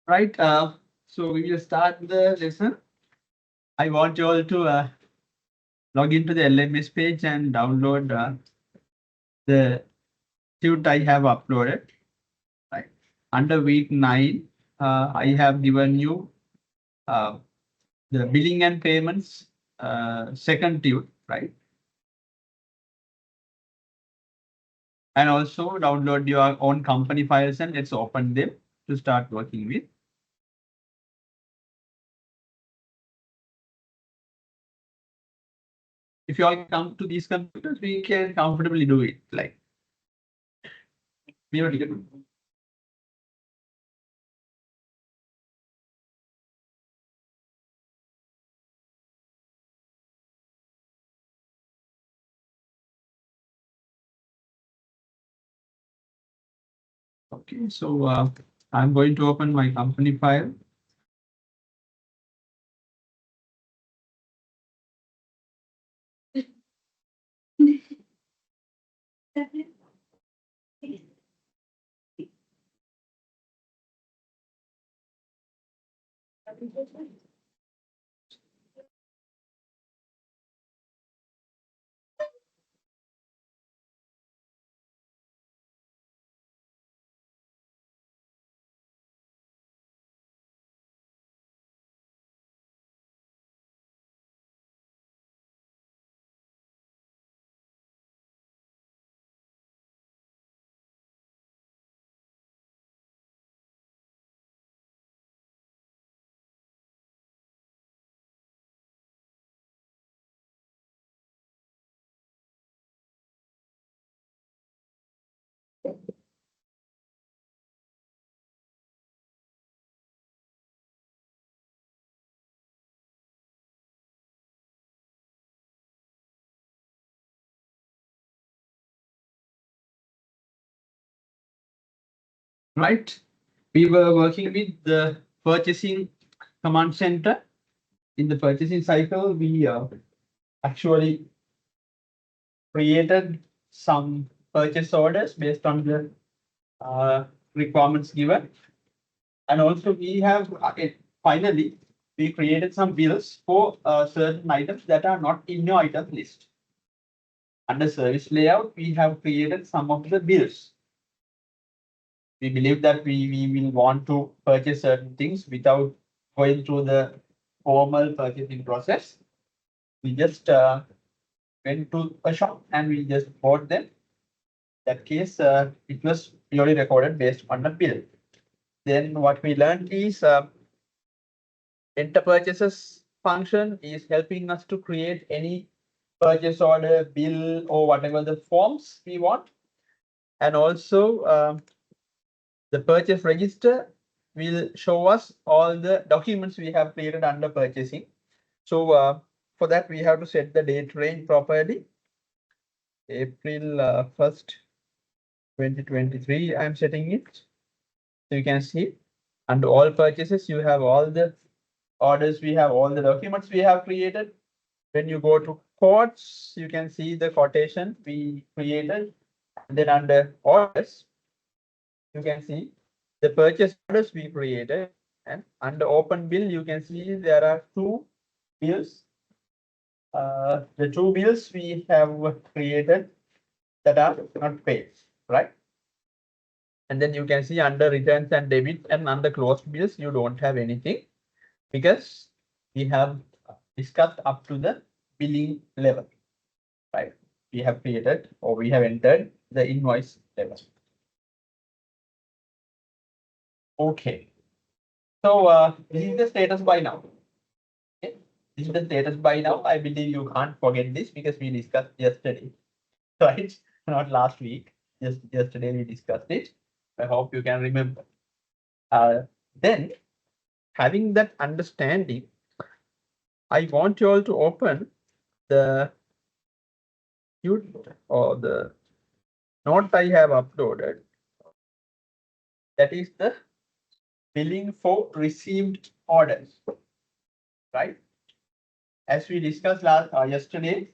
Right. So we will start the lesson. I want you all to log into the LMS page and download the suit I have uploaded. Right. Under week 9, I have given you uh, the billing and payments second tune, right? And also download your own company files and let's open them to start working with. If you all come to these computers, we can comfortably do it. Like we already can. Okay, so I'm going to open my company file. Right? We were working with the purchasing command center. In the purchasing cycle, we actually created some purchase orders based on the requirements given. And also we have finally, we created some bills for certain items that are not in your item list. Under service layout, we have created some of the bills. We believe that we will want to purchase certain things without going through the formal purchasing process. We just went to a shop and we just bought them. That case, it was purely recorded based on the bill. Then what we learned is enter purchases function is helping us to create any purchase order, bill, or whatever the forms we want. And also the purchase register will show us all the documents we have created under purchasing. So for that, we have to set the date range properly. April 1st, 2023, I'm setting it. So you can see under all purchases, you have all the orders, we have all the documents we have created. When you go to quotes, you can see the quotation we created. And then under orders, you can see the purchase orders we created. And under open bill, you can see there are two bills. The two bills we have created that are not paid, right? And then you can see under returns and debit and under closed bills, you don't have anything because we have discussed up to the billing level, right? We have created or we have entered the invoice level. Okay. So this is the status by now. Okay. This is the status by now. I believe you can't forget this because we discussed yesterday, right? Not last week. Just yesterday we discussed it. I hope you can remember. Then having that understanding, I want you all to open the or the note I have uploaded. That is the billing for received orders, right? As we discussed yesterday,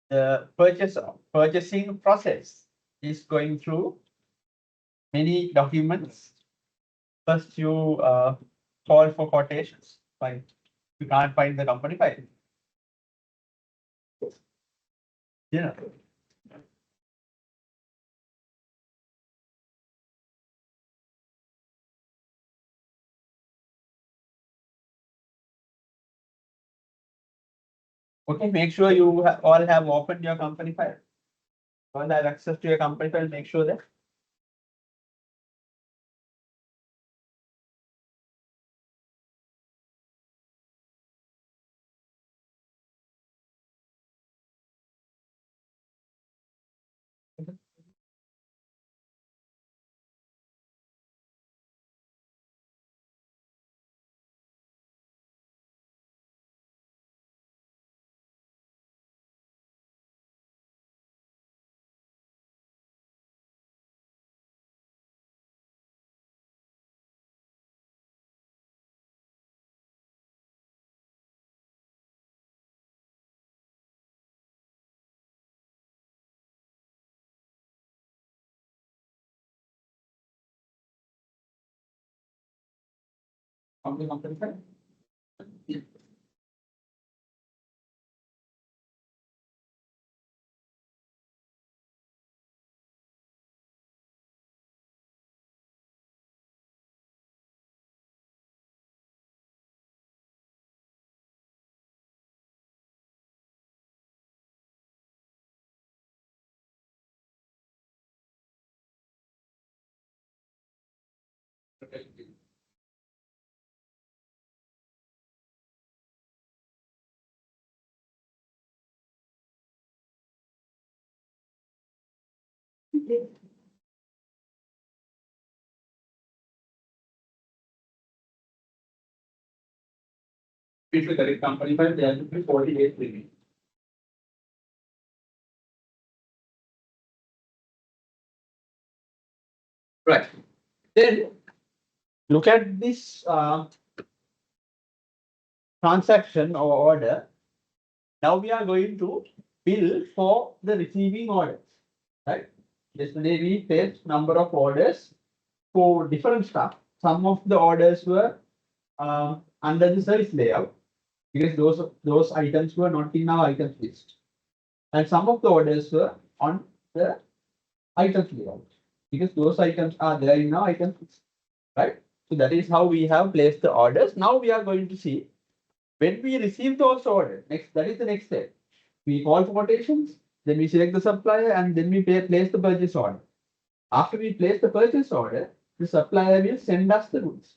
the purchasing process is going through many documents. first you call for quotations. Fine. You can't find the company file. Yeah. Okay, make sure you all have opened your company file. All have access to your company file, make sure that. On the company file. If the correct company file, there will be 40 days remaining. Right. Then look at this transaction or order. Now we are going to bill for the receiving orders. Right. Yesterday we placed number of orders for different stuff. Some of the orders were under the service layout because those items were not in our items list, and some of the orders were on the items layout because those items are there in our items list, right? So that is how we have placed the orders. Now we are going to see when we receive those orders. Next, that is the next step. We call for quotations, then we select the supplier, and then we place the purchase order. After we place the purchase order, the supplier will send us the goods.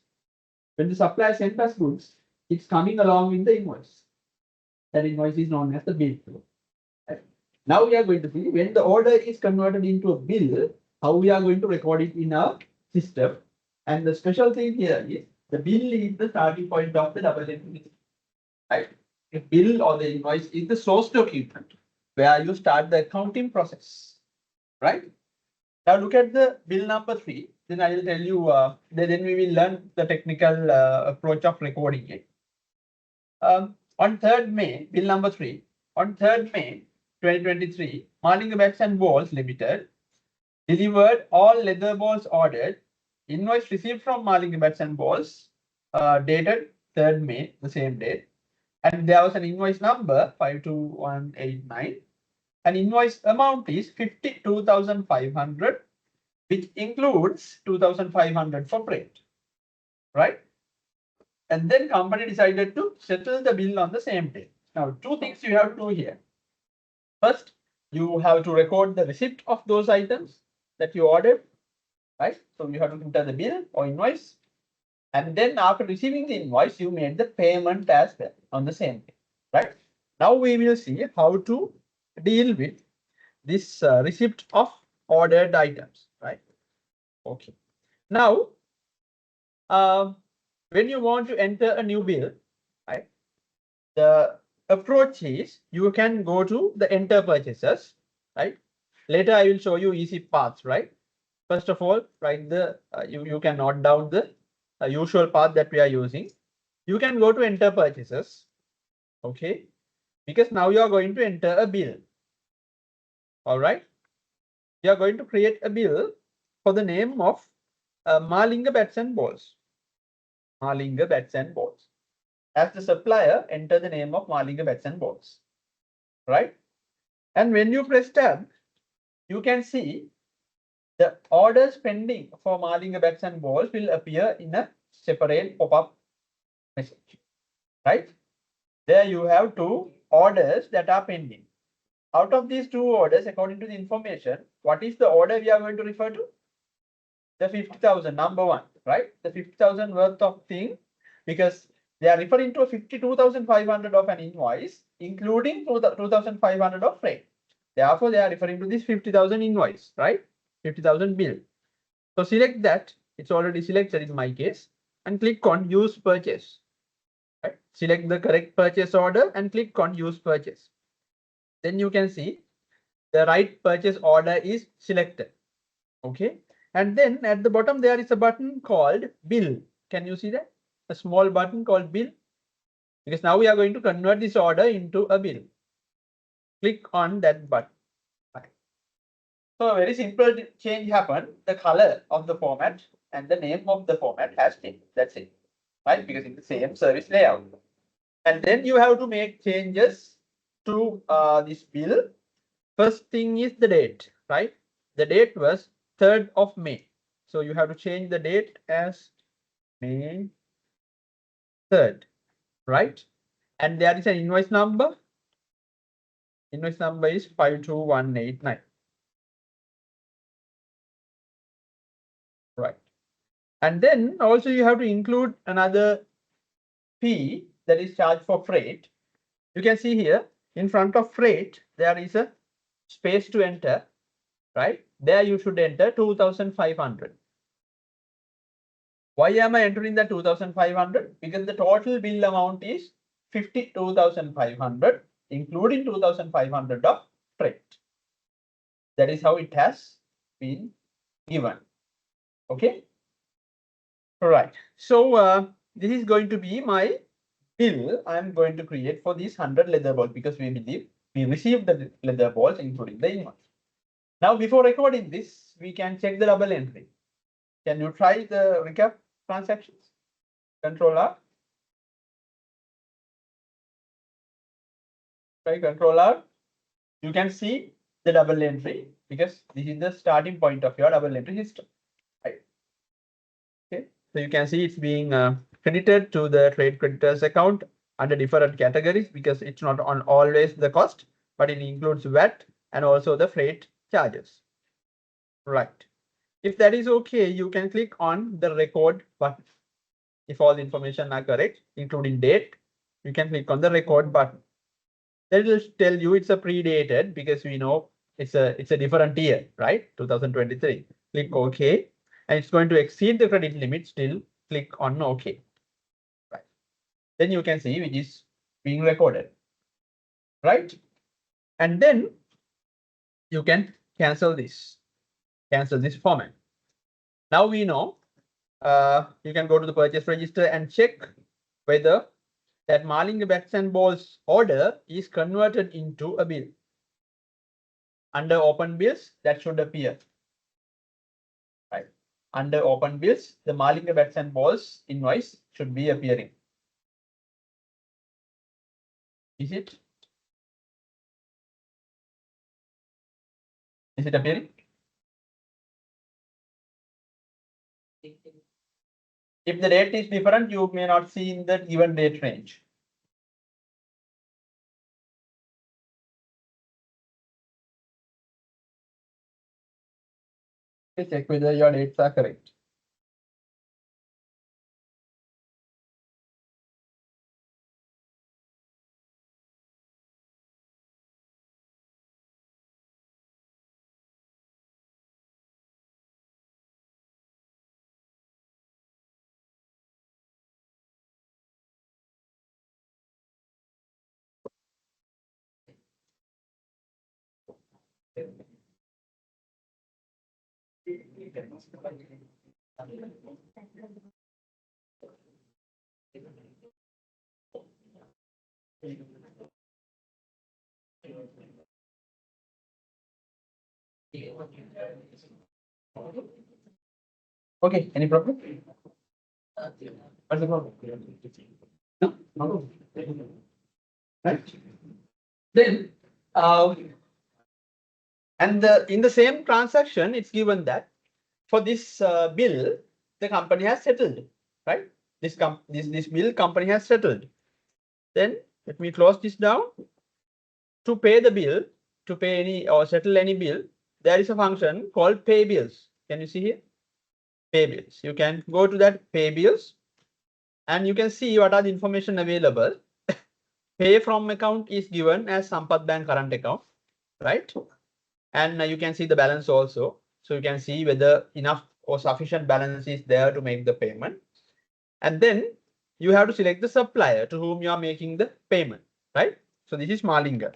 When the supplier sends us goods, it's coming along with the invoice. That invoice is known as the bill. Now we are going to see when the order is converted into a bill, how we are going to record it in our system. And the special thing here is the bill is the starting point of the double entry. Right? The bill or the invoice is the source document where you start the accounting process. Right? Now look at the bill number 3. Then I will tell you. Then we will learn the technical approach of recording it. On 3rd May, bill number 3. On 3rd May 2023, Malinga Bats and Balls Limited delivered all leather balls ordered. Invoice received from Malinga Bats and Balls, dated 3rd May, the same date. And there was an invoice number 52189. And invoice amount is 52,500, which includes 2,500 for freight. Right? And then company decided to settle the bill on the same day. Now, 2 things you have to do here. First, you have to record the receipt of those items that you ordered, right? So you have to enter the bill or invoice. And then after receiving the invoice, you made the payment as well on the same day, right? Now we will see how to deal with this receipt of ordered items, right? Okay. Now, when you want to enter a new bill, right? The approach is you can go to the enter purchases, right? Later I will show you easy paths, right? First of all, write the you can note down the usual path that we are using. You can go to enter purchases, okay? Because now you are going to enter a bill. All right. You are going to create a bill for the name of Malinga Bats and Balls. Malinga bats and balls. As the supplier, enter the name of Malinga bats and balls. Right? And when you press tab, you can see the orders pending for Malinga bats and balls will appear in a separate pop-up message. Right? There you have two orders that are pending. Out of these two orders, according to the information, what is the order we are going to refer to? The 50,000, number one, right? The 50,000 worth of thing, because they are referring to a 52,500 of an invoice, including 2,500 of freight. Therefore, they are referring to this 50,000 invoice, right? 50,000 bill. So select that. It's already selected in my case, and click on use purchase. Right? Select the correct purchase order and click on use purchase. Then you can see the right purchase order is selected. Okay. And then at the bottom, there is a button called bill. Can you see that? A small button called bill. Because now we are going to convert this order into a bill. Click on that button. Right. So a very simple change happened. The color of the format and the name of the format has changed. That's it. Right? Because it's the same service layout. And then you have to make changes to this bill. First thing is the date, right? The date was 3rd of May. So you have to change the date as May 3rd, right? And there is an invoice number. Invoice number is 52189. Right. And then also you have to include another fee that is charged for freight. You can see here in front of freight, there is a space to enter, right? There you should enter 2,500. Why am I entering the 2,500? Because the total bill amount is 52,500, including 2,500 of freight. That is how it has been given. Okay. All right. So this is going to be my bill I'm going to create for these 100 leather balls, because we believe we received the leather balls, including the invoice. Now, before recording this, we can check the double entry. Can you try the recap transactions? Control R. Try Control R. You can see the double entry because this is the starting point of your double entry system. Right. Okay. So you can see it's being credited to the trade creditors account under different categories because it's not on always the cost, but it includes VAT and also the freight charges. Right. If that is okay, you can click on the record button. If all the information are correct, including date, you can click on the record button. That will tell you it's a predated because we know it's a different year, right? 2023. Click OK, and it's going to exceed the credit limit. Still click on OK. Right. Then you can see which is being recorded, right? And then you can cancel this format. Now we know you can go to the purchase register and check whether that Malinga bats and balls order is converted into a bill. Under open bills, that should appear. Right. Under open bills, the Malinga bats and balls invoice should be appearing. Is it? Is it appearing? If the date is different, you may not see in the given date range. Check whether your dates are correct. Okay, any problem? What's the problem? No? No. Right? Then, and in the same transaction, it's given that for this bill, the company has settled, right? This bill company has settled. Then let me close this down. To pay the bill, to pay any or settle any bill, there is a function called pay bills. Can you see here? Pay bills. You can go to that pay bills and you can see what are the information available. Pay from account is given as Sampath Bank current account, right? And you can see the balance also. So you can see whether enough or sufficient balance is there to make the payment. And then you have to select the supplier to whom you are making the payment, right? So this is Malinga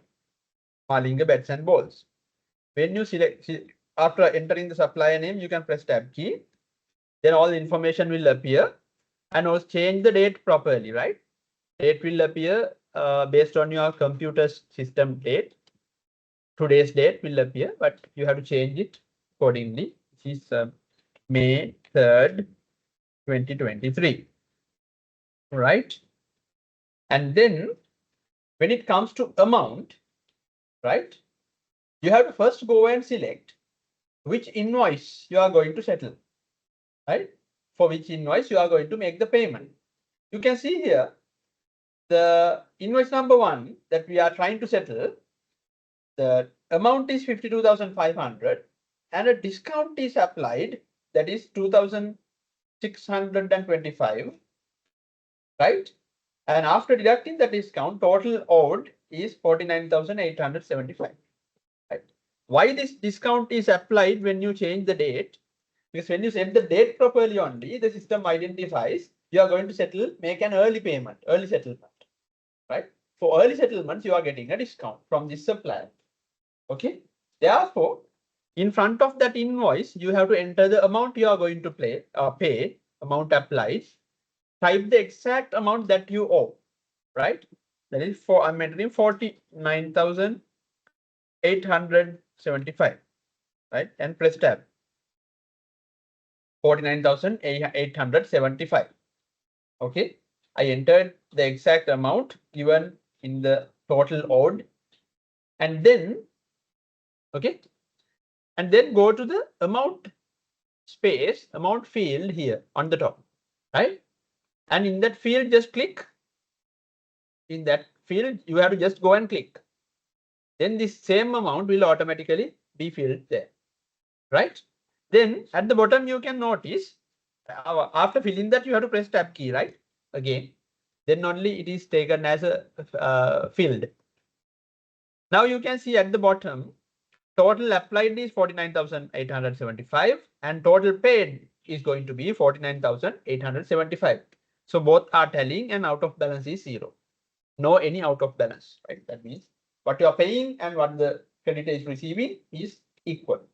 bets and balls. When you select, after entering the supplier name, you can press tab key. Then all the information will appear and also change the date properly, right? Date will appear based on your computer's system date. Today's date will appear, but you have to change it accordingly. This is May 3rd, 2023, right? And then when it comes to amount, right, you have to first go and select which invoice you are going to settle, right? For which invoice you are going to make the payment. You can see here the invoice number 1 that we are trying to settle. The amount is 52,500 and a discount is applied, that is 2,625, right? And after deducting the discount, total owed is 49,875. Right? Why this discount is applied when you change the date? Because when you set the date properly only, the system identifies you are going to settle, make an early payment, early settlement, right? For early settlements, you are getting a discount from this supplier. Okay. Therefore, in front of that invoice, you have to enter the amount you are going to pay, amount applied. Type the exact amount that you owe, right? That is I'm entering 49,875, right? And press tab. 49,875. Okay. I entered the exact amount given in the total owed. And then, okay. And then go to the amount space, amount field here on the top, right? And in that field, just click. In that field, you have to just go and click. Then this same amount will automatically be filled there, right? Then at the bottom, you can notice after filling that, you have to press tab key, right? Again, then only it is taken as a field. Now you can see at the bottom, total applied is 49,875 and total paid is going to be 49,875. So both are tallying and out of balance is 0. No any out of balance, right? That means what you are paying and what the creditor is receiving is equal,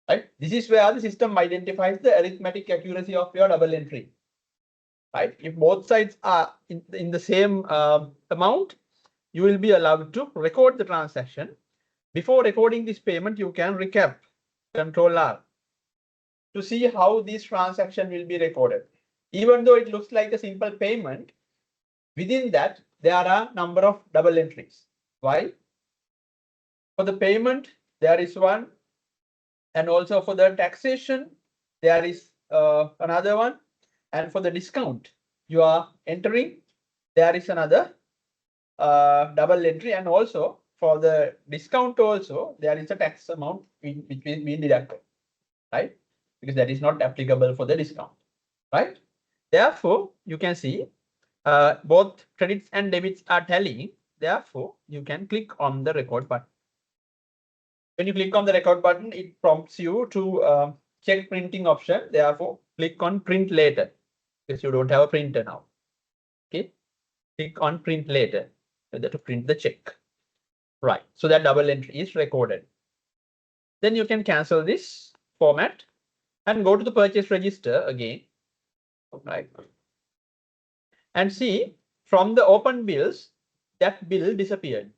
right? This is where the system identifies the arithmetic accuracy of your double entry, right? If both sides are in the same amount, you will be allowed to record the transaction. Before recording this payment, you can recap, Control R, to see how this transaction will be recorded. Even though it looks like a simple payment, within that, there are a number of double entries. Why? For the payment, there is one. And also for the taxation, there is another one. And for the discount you are entering, there is another double entry. And also for the discount also, there is a tax amount which will be deducted, right? Because that is not applicable for the discount, right? Therefore, you can see both credits and debits are tallying. Therefore, you can click on the record button. When you click on the record button, it prompts you to check printing option. Therefore, click on print later because you don't have a printer now. Okay, click on print later whether to print the check. Right, so that double entry is recorded. Then you can cancel this format and go to the purchase register again. Right, and see from the open bills that bill disappeared.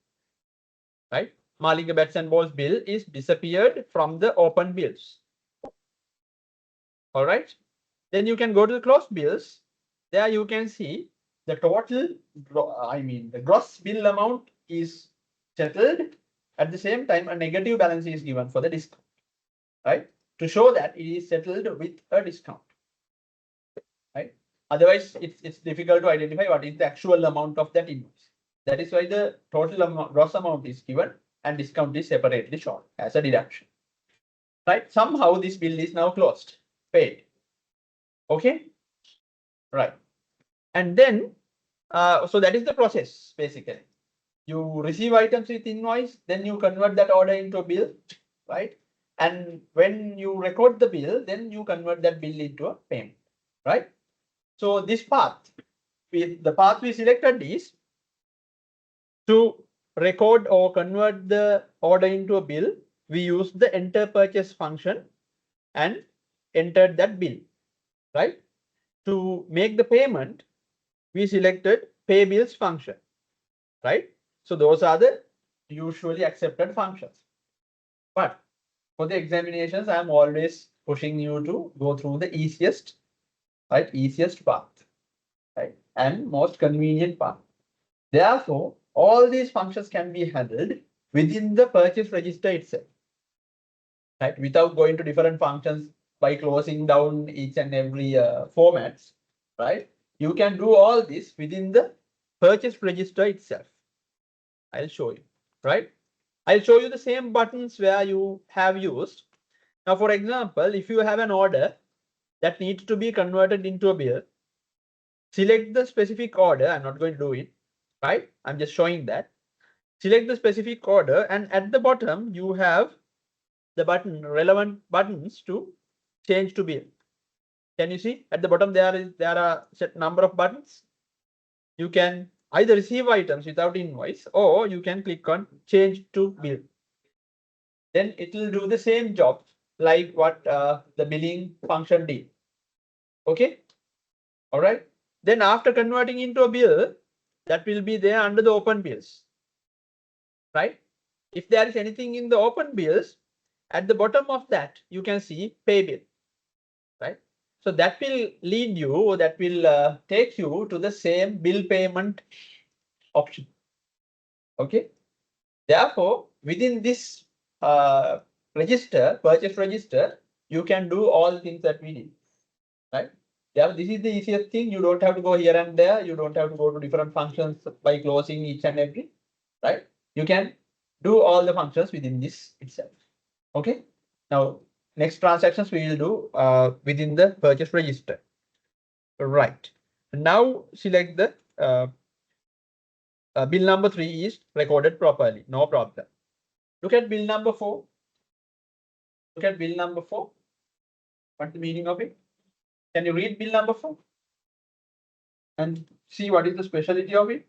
Right, Malinga Bets and Balls bill is disappeared from the open bills. All right. Then you can go to the closed bills. There you can see the total, the gross bill amount is settled. At the same time, a negative balance is given for the discount, right? To show that it is settled with a discount, right? Otherwise, it's difficult to identify what is the actual amount of that invoice. That is why the total amount, gross amount is given and discount is separately shown as a deduction, right? Somehow this bill is now closed, paid. Okay, right. And then, so that is the process basically. You receive items with invoice, then you convert that order into a bill, right? And when you record the bill, then you convert that bill into a payment, right? So this path, the path we selected is to record or convert the order into a bill. We use the enter purchase function and entered that bill, right? To make the payment, we selected pay bills function, right? So those are the usually accepted functions. But for the examinations, I'm always pushing you to go through the easiest, right? Easiest path, right? And most convenient path. Therefore, all these functions can be handled within the purchase register itself, right? Without going to different functions by closing down each and every formats, right? You can do all this within the purchase register itself. I'll show you, right? I'll show you the same buttons where you have used. Now, for example, if you have an order that needs to be converted into a bill, select the specific order. I'm not going to do it, right? I'm just showing that. Select the specific order, and at the bottom, you have the button, relevant buttons to change to bill. Can you see at the bottom there are set number of buttons? You can either receive items without invoice, or you can click on change to bill. Then it will do the same job like what the billing function did. Okay, all right. Then after converting into a bill, that will be there under the open bills, right? If there is anything in the open bills, at the bottom of that, you can see pay bill, right? So that will lead you, or that will take you to the same bill payment option. Okay. Therefore, within this register, purchase register, you can do all things that we did, right? Yeah, this is the easiest thing. You don't have to go here and there. You don't have to go to different functions by closing each and every, right? You can do all the functions within this itself. Okay. Now, next transactions we will do within the purchase register. Right. Now select the bill number 3 is recorded properly. No problem. Look at bill number 4. Look at bill number 4. What's the meaning of it? Can you read bill number 4 and see what is the specialty of it?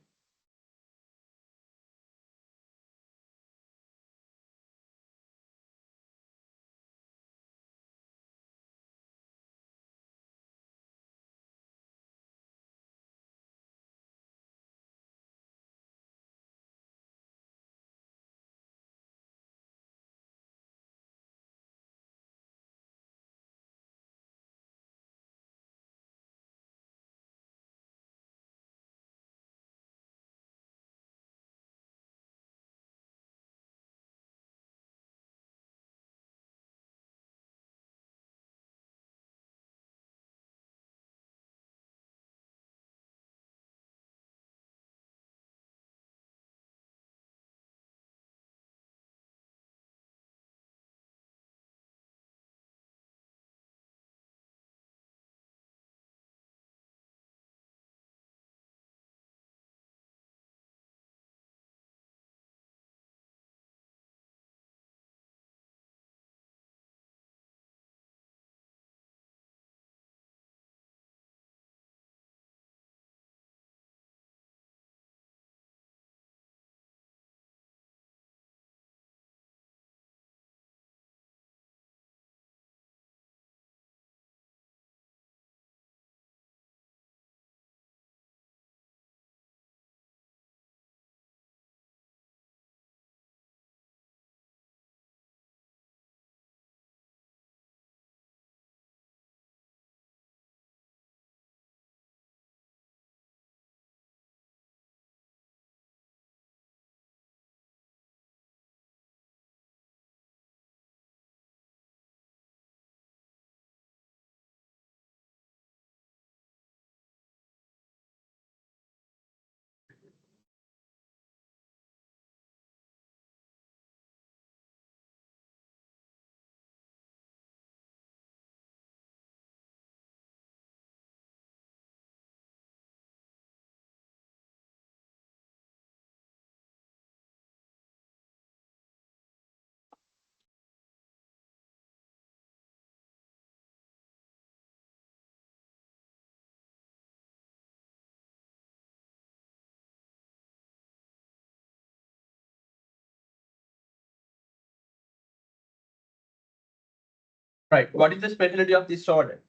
Right. What is the specialty of this order?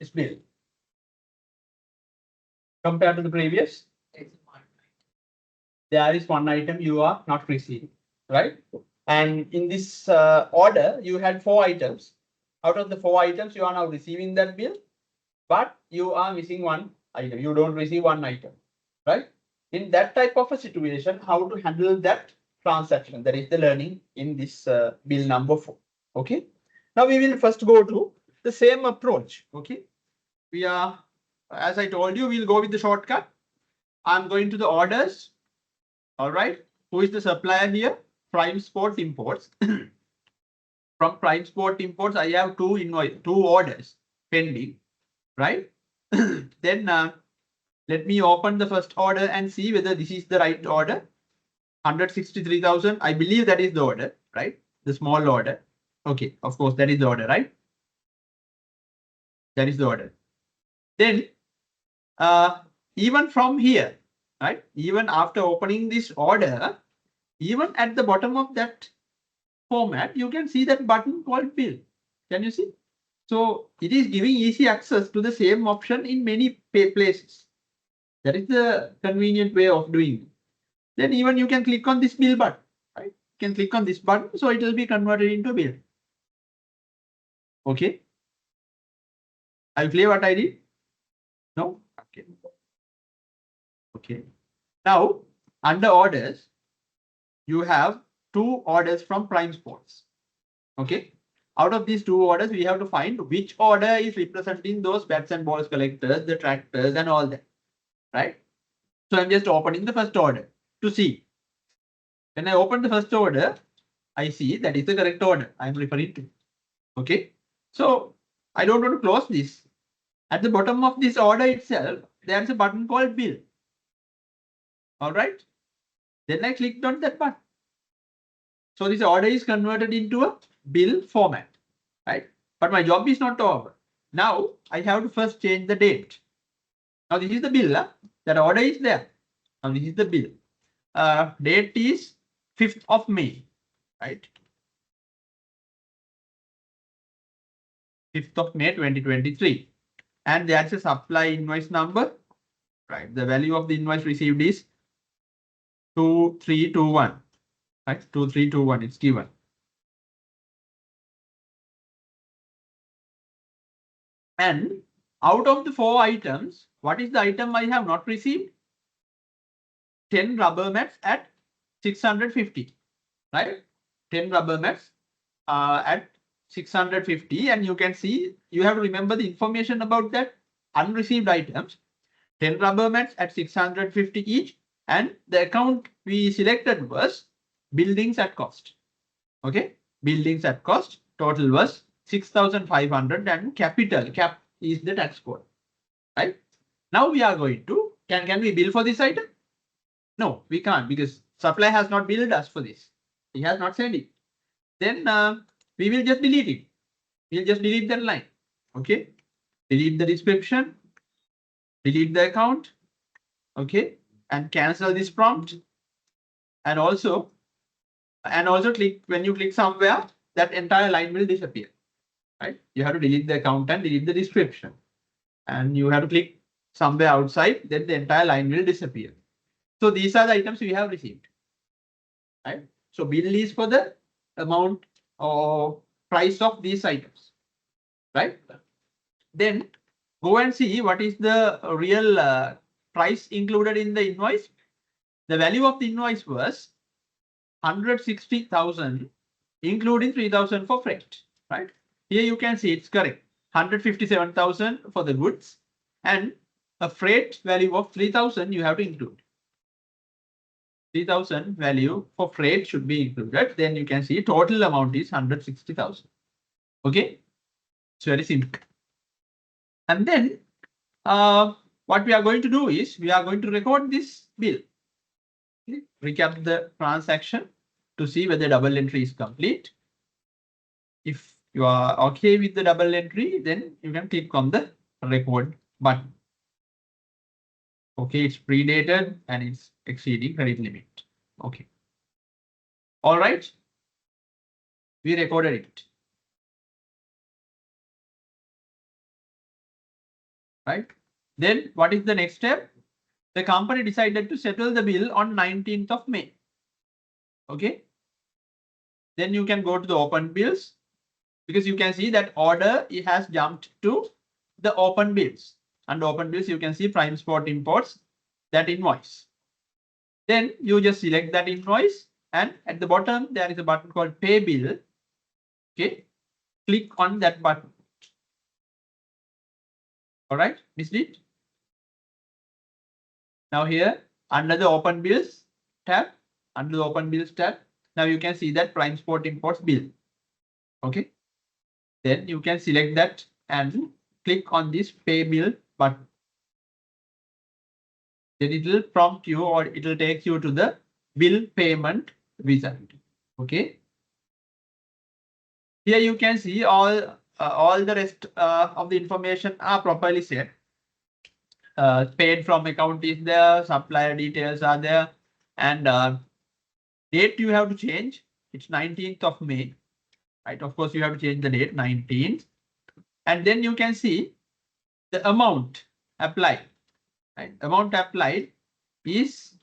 This bill compared to the previous? There is one item you are not receiving, right? And in this order, you had 4 items. Out of the 4 items, you are now receiving that bill, but you are missing one item. You don't receive one item, right? In that type of a situation, how to handle that transaction? That is the learning in this bill number 4. Okay. Now we will first go to the same approach. Okay. We are, as I told you, we'll go with the shortcut. I'm going to the orders. All right. Who is the supplier here? Prime Sport Imports. From Prime Sport Imports, I have 2 orders pending, right? Then let me open the first order and see whether this is the right order. 163,000. I believe that is the order, right? The small order. Okay, of course, that is the order, right? That is the order. Then even from here, right? Even after opening this order, even at the bottom of that format, you can see that button called bill. Can you see? So it is giving easy access to the same option in many places. That is the convenient way of doing it. Then even you can click on this bill button, right? You can click on this button, so it will be converted into bill. Okay. Are you clear what I did? No? Okay. Okay. Now, under orders, you have 2 orders from Prime Sports. Okay. Out of these 2 orders, we have to find which order is representing those bats and balls collectors, the tractors, and all that. Right? So I'm just opening the first order to see. When I open the first order, I see that is the correct order I'm referring to. Okay. So I don't want to close this. At the bottom of this order itself, there's a button called bill. All right. Then I clicked on that button. So this order is converted into a bill format, right? But my job is not over. Now I have to first change the date. Now this is the bill. That order is there. Now this is the bill. Date is 5th of May, right? 5th of May 2023. And that's a supply invoice number, right? The value of the invoice received is 2321, right? 2321, it's given. And out of the 4 items, what is the item I have not received? 10 rubber mats at 650, right? 10 rubber mats at 650. And you can see, you have to remember the information about that unreceived items. 10 rubber mats at 650 each. And the account we selected was buildings at cost. Okay, buildings at cost. Total was 6,500 and capital cap is the tax code. Right? Now we are going to, can we bill for this item? No, we can't because supplier has not billed us for this. He has not sent it. Then we will just delete it. We'll just delete that line. Okay. Delete the description. Delete the account. Okay. And cancel this prompt. And also click, when you click somewhere, that entire line will disappear. Right? You have to delete the account and delete the description. And you have to click somewhere outside, then the entire line will disappear. So these are the items we have received. Right? So bill is for the amount or price of these items. Right? Then go and see what is the real price included in the invoice. The value of the invoice was 160,000, including 3,000 for freight. Right? Here you can see it's correct. 157,000 for the goods and a freight value of 3,000 you have to include. 3,000 value for freight should be included. Then you can see total amount is 160,000. Okay, it's very simple. And then what we are going to do is we are going to record this bill. Okay. Recap the transaction to see whether double entry is complete. If you are okay with the double entry, then you can click on the record button. Okay, it's predated and it's exceeding credit limit. Okay. All right. We recorded it. right? Then what is the next step? The company decided to settle the bill on 19th of May. Okay. Then you can go to the open bills because you can see that order it has jumped to the open bills. And open bills you can see prime spot imports that invoice. Then you just select that invoice and at the bottom there is a button called pay bill. Okay. Click on that button. All right. Missed it? Now here under the open bills tab, now you can see that prime spot imports bill. Okay. Then you can select that and click on this pay bill button. Then it will prompt you or it will take you to the bill payment wizard. Okay. Here you can see all the rest of the information are properly set. Paid from account is there, supplier details are there, and date you have to change. It's 19th of May, right? Of course, you have to change the date 19th, and then you can see the amount applied. Right? Amount applied is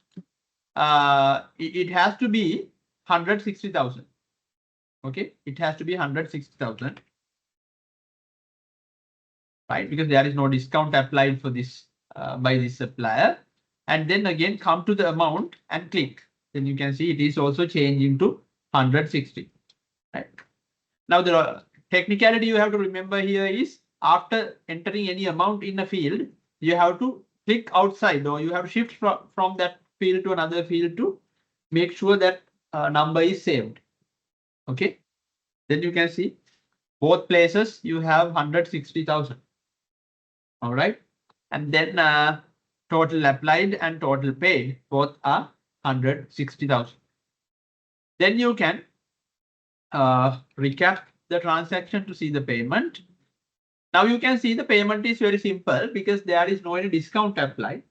it has to be 160,000. Okay, it has to be 160,000, right? Because there is no discount applied for this by this supplier. And then again come to the amount and click. Then you can see it is also changing to 160. Right? Now the technicality you have to remember here is after entering any amount in a field, you have to click outside or you have to shift from that field to another field to make sure that number is saved. Okay. Then you can see both places you have 160,000. All right. And then total applied and total paid both are 160,000. Then you can recap the transaction to see the payment. Now you can see the payment is very simple because there is no any discount applied.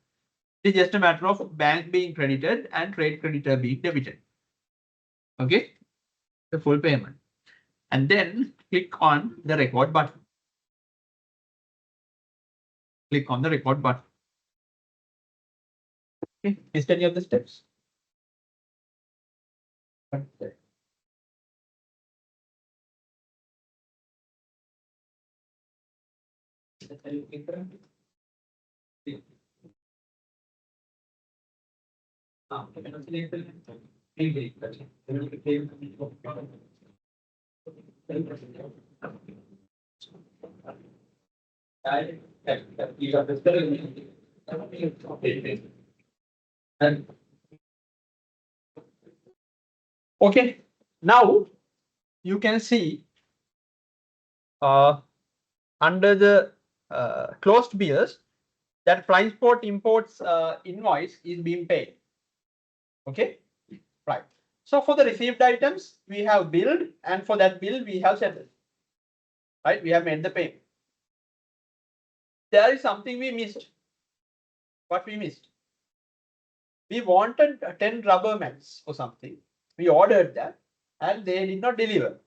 It's just a matter of bank being credited and trade creditor being debited. Okay, the full payment. And then click on the record button. Click on the record button. Okay, missed any of the steps? Okay, now you can see under the closed bills that prime spot imports invoice is being paid. Okay, right. So for the received items, we have billed, and for that bill, we have settled. Right, we have made the payment. There is something we missed. What we missed? We wanted 10 rubber mats or something. We ordered that, and they did not deliver.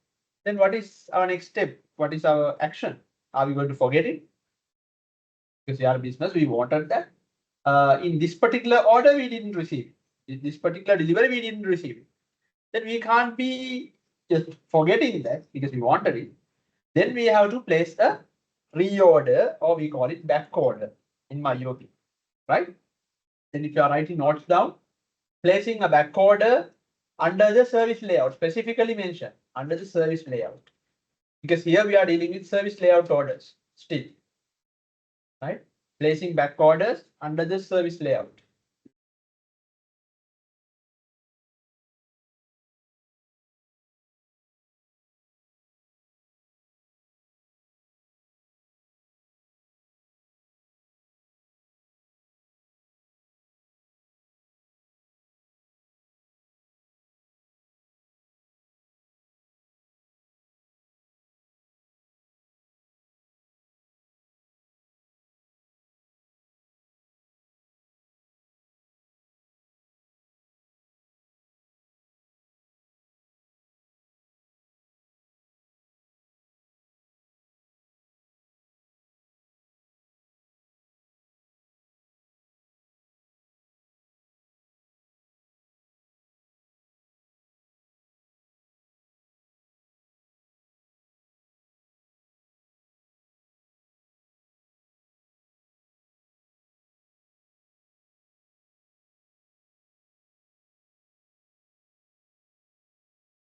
Then what is our next step? What is our action? Are we going to forget it? Because we are a business, we wanted that. In this particular order, we didn't receive it. In this particular delivery, we didn't receive it. Then we can't be just forgetting that because we wanted it. Then we have to place a reorder, or we call it back order in my opinion, right? Then if you are writing notes down, placing a back order under the service layout, specifically mentioned under the service layout, because here we are dealing with service layout orders still, right? Placing back orders under the service layout.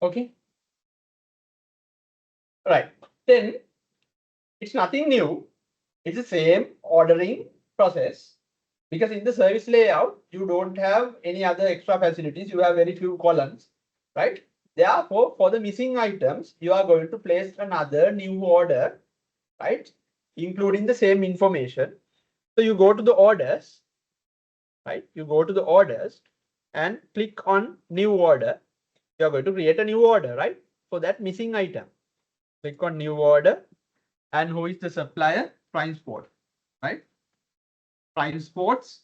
Okay. Right. Then it's nothing new. It's the same ordering process because in the service layout, you don't have any other extra facilities. You have very few columns, right? Therefore, for the missing items, you are going to place another new order, right? Including the same information. So you go to the orders, right? You go to the orders and click on new order. You are going to create a new order, right? For that missing item. Click on new order. And who is the supplier? Prime Sport, right? Prime Sports.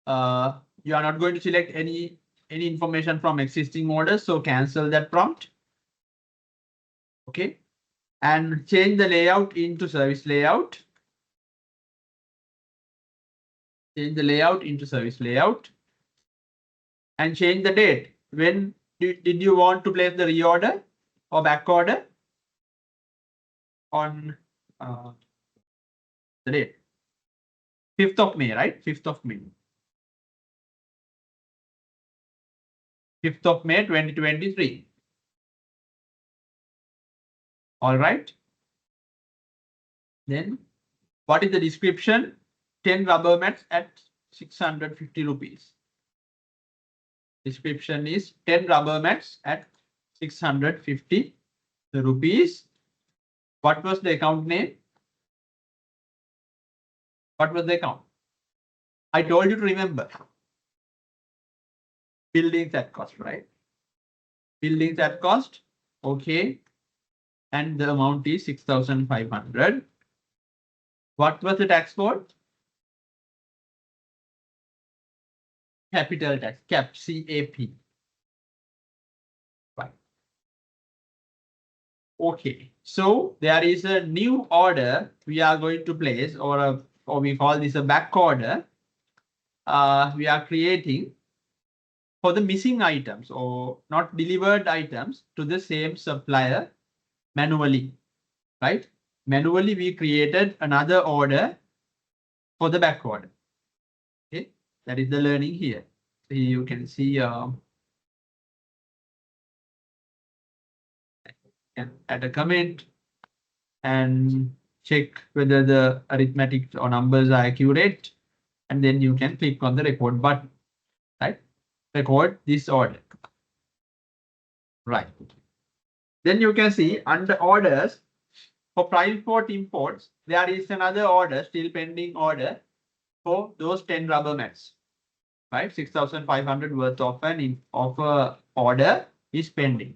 You are not going to select any information from existing orders, so cancel that prompt. Okay, and change the layout into service layout. Change the layout into service layout, and change the date. When did you want to place the reorder or back order? On the date 5th of May, right? 5th of May. 5th of May 2023. All right. Then what is the description? 10 rubber mats at 650 rupees. Description is 10 rubber mats at 650 rupees. What was the account name? What was the account? I told you to remember. Buildings at cost, right? Buildings at cost. Okay. And the amount is 6,500. What was the tax code? Capital tax, CAP. Right. Okay. So there is a new order we are going to place, or we call this a back order. We are creating for the missing items or not delivered items to the same supplier manually, right? Manually, we created another order for the back order. Okay, that is the learning here. So you can see can add a comment and check whether the arithmetic or numbers are accurate, and then you can click on the record button, right? Record this order, right? Then you can see under orders for Prime Sport imports, there is another order still pending order for those 10 rubber mats, right? 6,500 worth of an order is pending,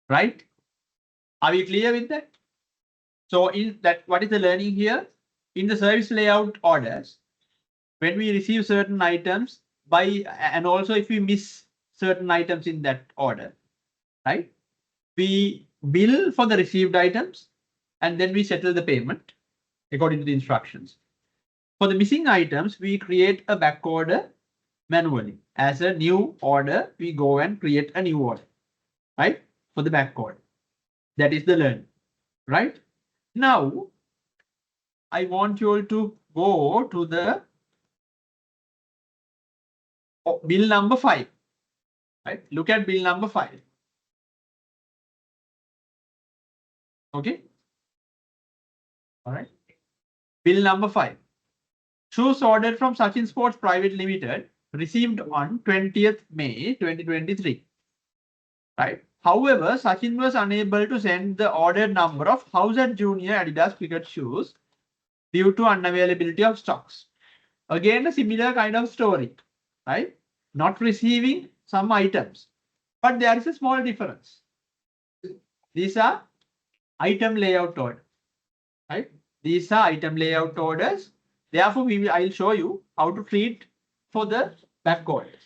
right? Are we clear with that? So in that, what is the learning here? In the service layout orders, when we receive certain items and also if we miss certain items in that order, right? We bill for the received items and then we settle the payment according to the instructions. For the missing items, we create a back order manually. As a new order, we go and create a new order, right? For the back order. That is the learning, right? Now, I want you all to go to the bill number 5, right? Look at bill number 5. Okay. All right. Bill number 5. Shoes ordered from Sachin Sports Private Limited received on 20th May 2023. Right. However, Sachin was unable to send the ordered number of House and Junior Adidas cricket shoes due to unavailability of stocks. Again, a similar kind of story, right? Not receiving some items, but there is a small difference. These are item layout order, right? These are item layout orders. Therefore, I'll show you how to treat for the back orders.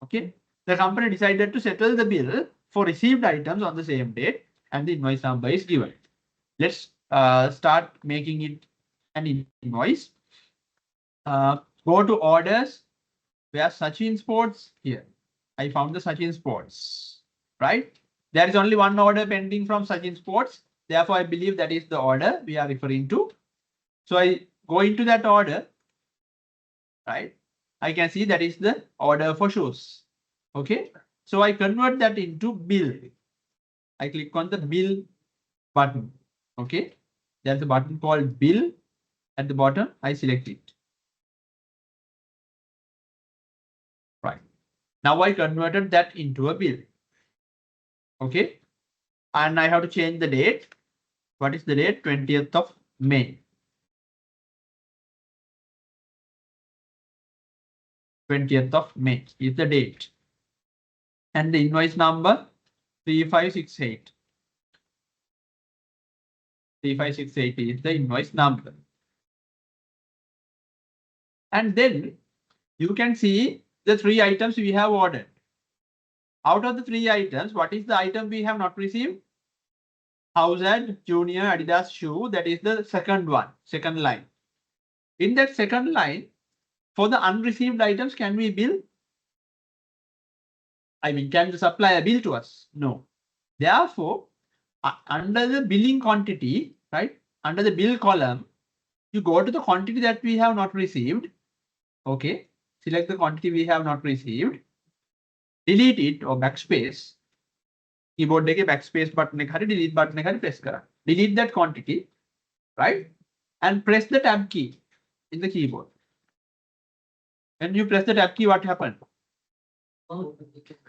Okay. The company decided to settle the bill for received items on the same date, and the invoice number is given. Let's start making it an invoice. Go to orders. Where Sachin Sports here. I found the Sachin Sports, right? There is only one order pending from Sachin Sports. Therefore, I believe that is the order we are referring to. So I go into that order, right? I can see that is the order for shoes. Okay. So I convert that into bill. I click on the bill button. Okay. There's a button called bill at the bottom. I select it. Right. Now I converted that into a bill. Okay. And I have to change the date. What is the date? 20th of May. 20th of May is the date. And the invoice number 3568. 3568 is the invoice number. And then you can see the 3 items we have ordered. Out of the 3 items, what is the item we have not received? House ad Junior Adidas shoe. That is the second one, second line. In that second line, for the unreceived items, can we bill? I mean, can the supplier bill to us? No. Therefore, under the billing quantity, right? Under the bill column, you go to the quantity that we have not received. Okay. Select the quantity we have not received. Delete it or backspace. Keyboard deke backspace button delete button press kara. Delete that quantity, right? And press the tab key in the keyboard. When you press the tab key, what happened?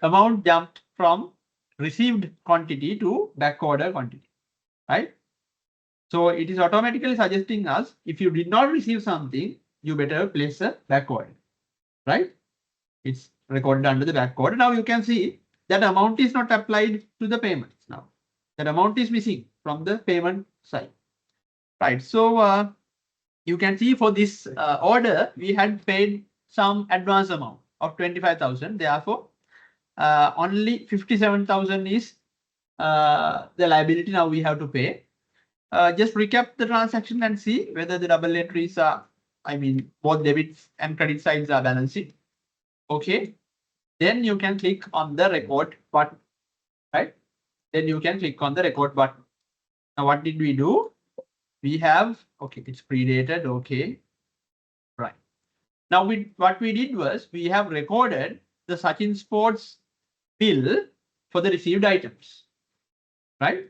Amount jumped from received quantity to back order quantity, right? So it is automatically suggesting us, if you did not receive something, you better place a back order, right? It's recorded under the back order. Now you can see that amount is not applied to the payments now. That amount is missing from the payment side, right? So you can see for this order, we had paid some advance amount of 25,000. Therefore, only 57,000 is the liability now we have to pay. Just recap the transaction and see whether the double entries are, I mean, both debits and credit sides are balancing. Okay. Then you can click on the record button, right? Then you can click on the record button. Now, what did we do? We have, okay, it's predated. Okay. Right. Now, what we did was we have recorded the Sachin Sports bill for the received items, right?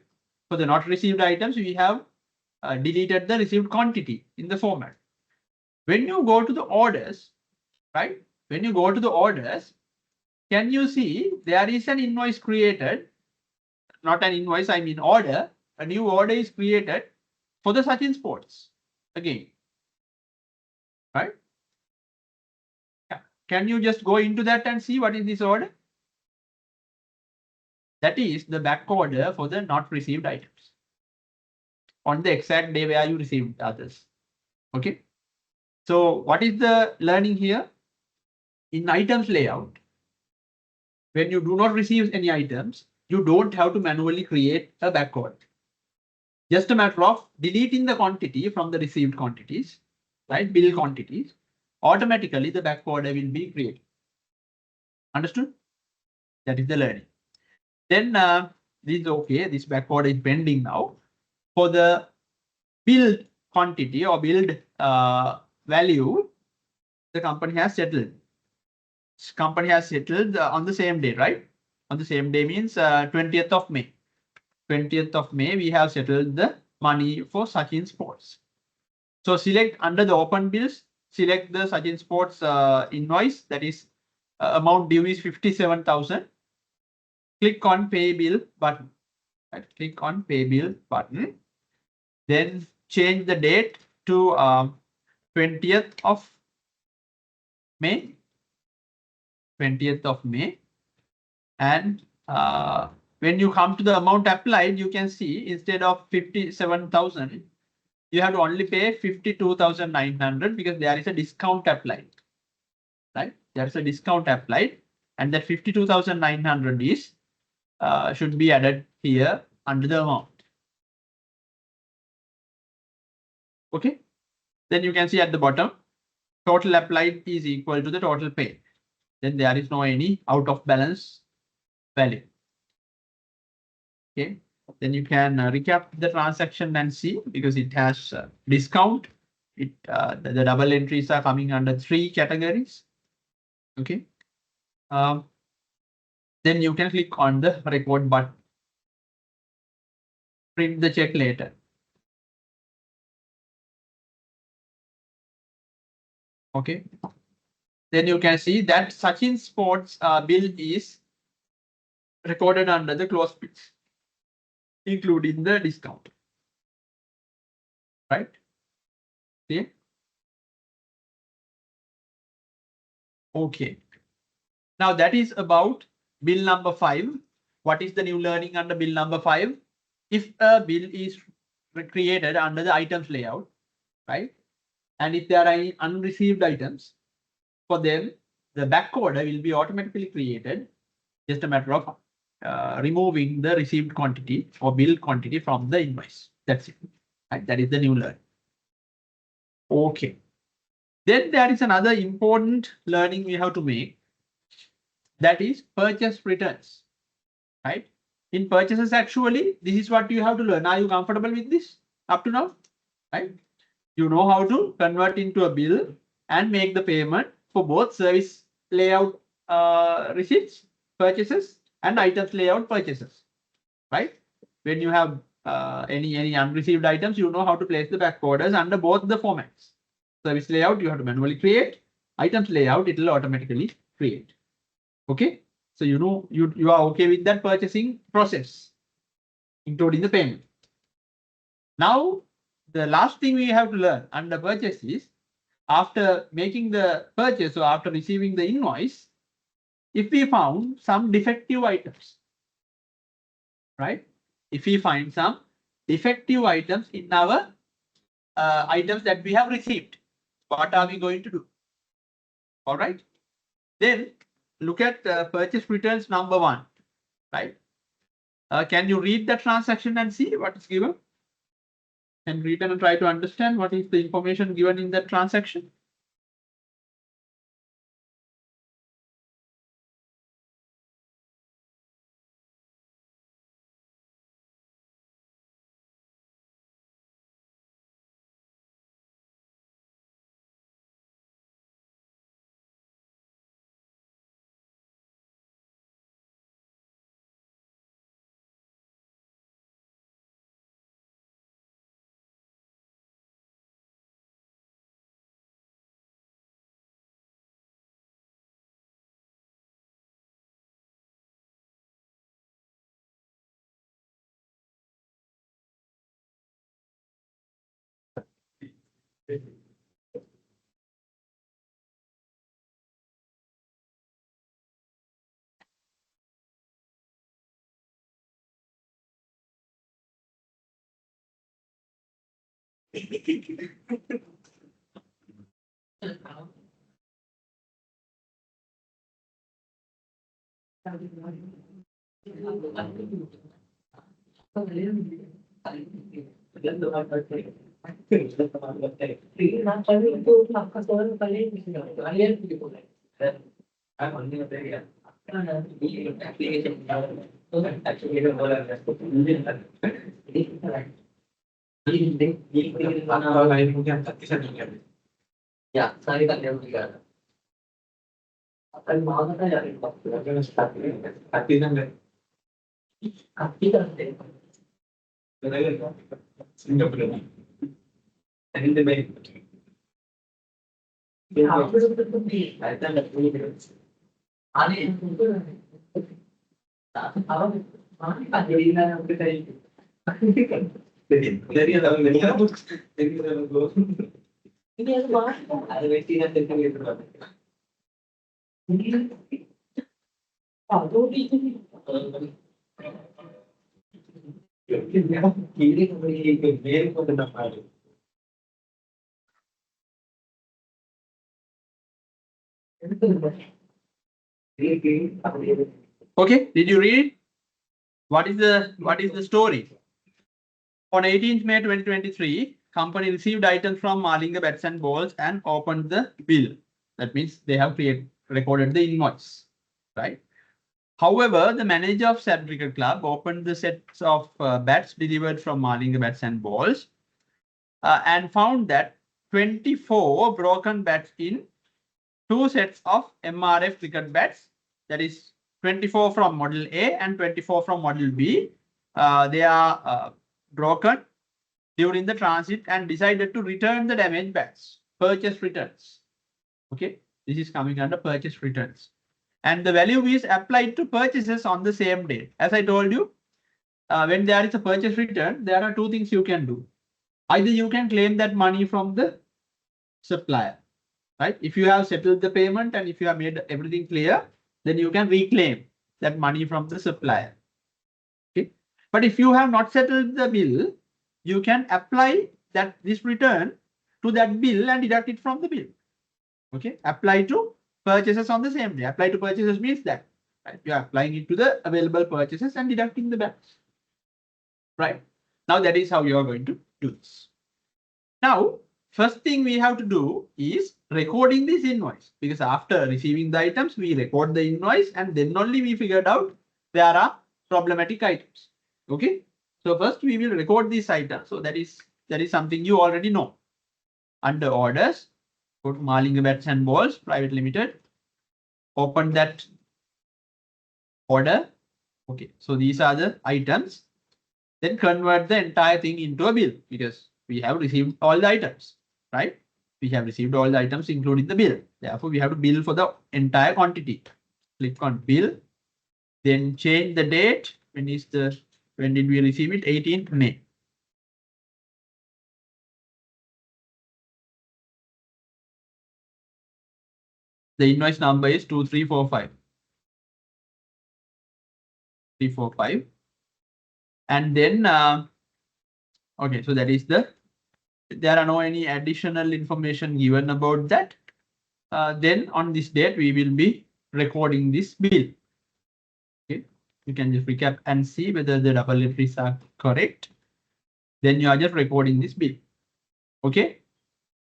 For the not received items, we have deleted the received quantity in the format. When you go to the orders, right? When you go to the orders, can you see there is an invoice created? Not an invoice, I mean order. A new order is created for the Sachin Sports again, right? Can you just go into that and see what is this order? That is the back order for the not received items on the exact day where you received others. Okay. So what is the learning here? In items layout, when you do not receive any items, you don't have to manually create a back order. Just a matter of deleting the quantity from the received quantities, right? Bill quantities. Automatically the back order will be created. Understood? That is the learning. Then this is okay. This back order is pending now. For the billed quantity or billed value, the company has settled. Company has settled on the same day, right? On the same day means 20th of May. 20th of May, we have settled the money for Sachin Sports. So select under the open bills, select the Sachin Sports invoice, that is amount due is 57,000. Click on pay bill button. Right? Click on pay bill button. Then change the date to 20th of May. 20th of May. And when you come to the amount applied, you can see instead of 57,000, you have to only pay 52,900 because there is a discount applied, right? There is a discount applied, and that 52,900 is should be added here under the amount. Okay. Then you can see at the bottom, total applied is equal to the total paid. Then there is no any out of balance value. Okay. Then you can recap the transaction and see because it has discount. It the double entries are coming under 3 categories. Okay. Then then you can click on the record button. Print the check later. Okay. Then you can see that Sachin's sports bill is recorded under the closed bills, including the discount. Right? See? Okay. Now that is about bill number 5. What is the new learning under bill number 5? If a bill is created under the items layout, right? And if there are any unreceived items, for them, the back order will be automatically created. Just a matter of removing the received quantity or bill quantity from the invoice. That's it. Right? That is the new learning. Okay. Then there is another important learning we have to make. That is purchase returns. Right? In purchases, actually, this is what you have to learn. Are you comfortable with this up to now? Right? You know how to convert into a bill and make the payment for both service layout receipts, purchases, and items layout purchases. Right? When you have any unreceived items, you know how to place the back orders under both the formats. Service layout, you have to manually create. Items layout, it will automatically create. Okay. So you know you are okay with that purchasing process, including the payment. Now, the last thing we have to learn under purchase is after making the purchase or after receiving the invoice, if we found some defective items, right? If we find some defective items in our items that we have received, what are we going to do? All right. Then look at purchase returns number 1, right? Can you read the transaction and see what is given? And read and try to understand what is the information given in that transaction. Ya, saya tak ada juga. Akan mana ya? Hati kan? Hati kan? Sehingga berani. Ini demi. Ya, betul. Ada nak punya. Ani itu. Apa? Mana jadi nak kita ini? Dari dalam ini apa? Dari dalam gol. Ini yang mana? Ada vestinya sendiri itu. Ini. Aduh, ini. Kiri kembali ke pun tetap ada. Okay, did you read? What is the story? On 18th May 2023, company received items from Malinga Bats and Balls and opened the bill. That means they have recorded the invoice, right? However, the manager of Sad Cricket Club opened the sets of bats delivered from Malinga Bats and Balls and found that 24 broken bats in 2 sets of MRF cricket bats, that is 24 from model A and 24 from model B. They are broken during the transit and decided to return the damaged bags. Purchase returns. Okay, this is coming under purchase returns. And the value is applied to purchases on the same day. As I told you, when there is a purchase return, there are two things you can do. Either you can claim that money from the supplier, right? If you have settled the payment and if you have made everything clear, then you can reclaim that money from the supplier. Okay, but if you have not settled the bill, you can apply this return to that bill and deduct it from the bill. Okay, apply to purchases on the same day. Apply to purchases means that, right? You are applying it to the available purchases and deducting the balance. Right, now that is how you are going to do this. Now, first thing we have to do is recording this invoice, because after receiving the items, we record the invoice and then only we figured out there are problematic items. Okay, so first we will record this item. So that is something you already know. Under orders, go to Malinga Bats and Balls Private Limited. Open that order. Okay, so these are the items. Then convert the entire thing into a bill, because we have received all the items, right? We have received all the items, including the bill. Therefore, we have to bill for the entire quantity. Click on bill, then change the date. When did we receive it? 18th May. The invoice number is 2345. 345. And then, okay, so that is there are no any additional information given about that. Then on this date, we will be recording this bill. Okay, you can just recap and see whether the double entries are correct. Then you are just recording this bill. Okay,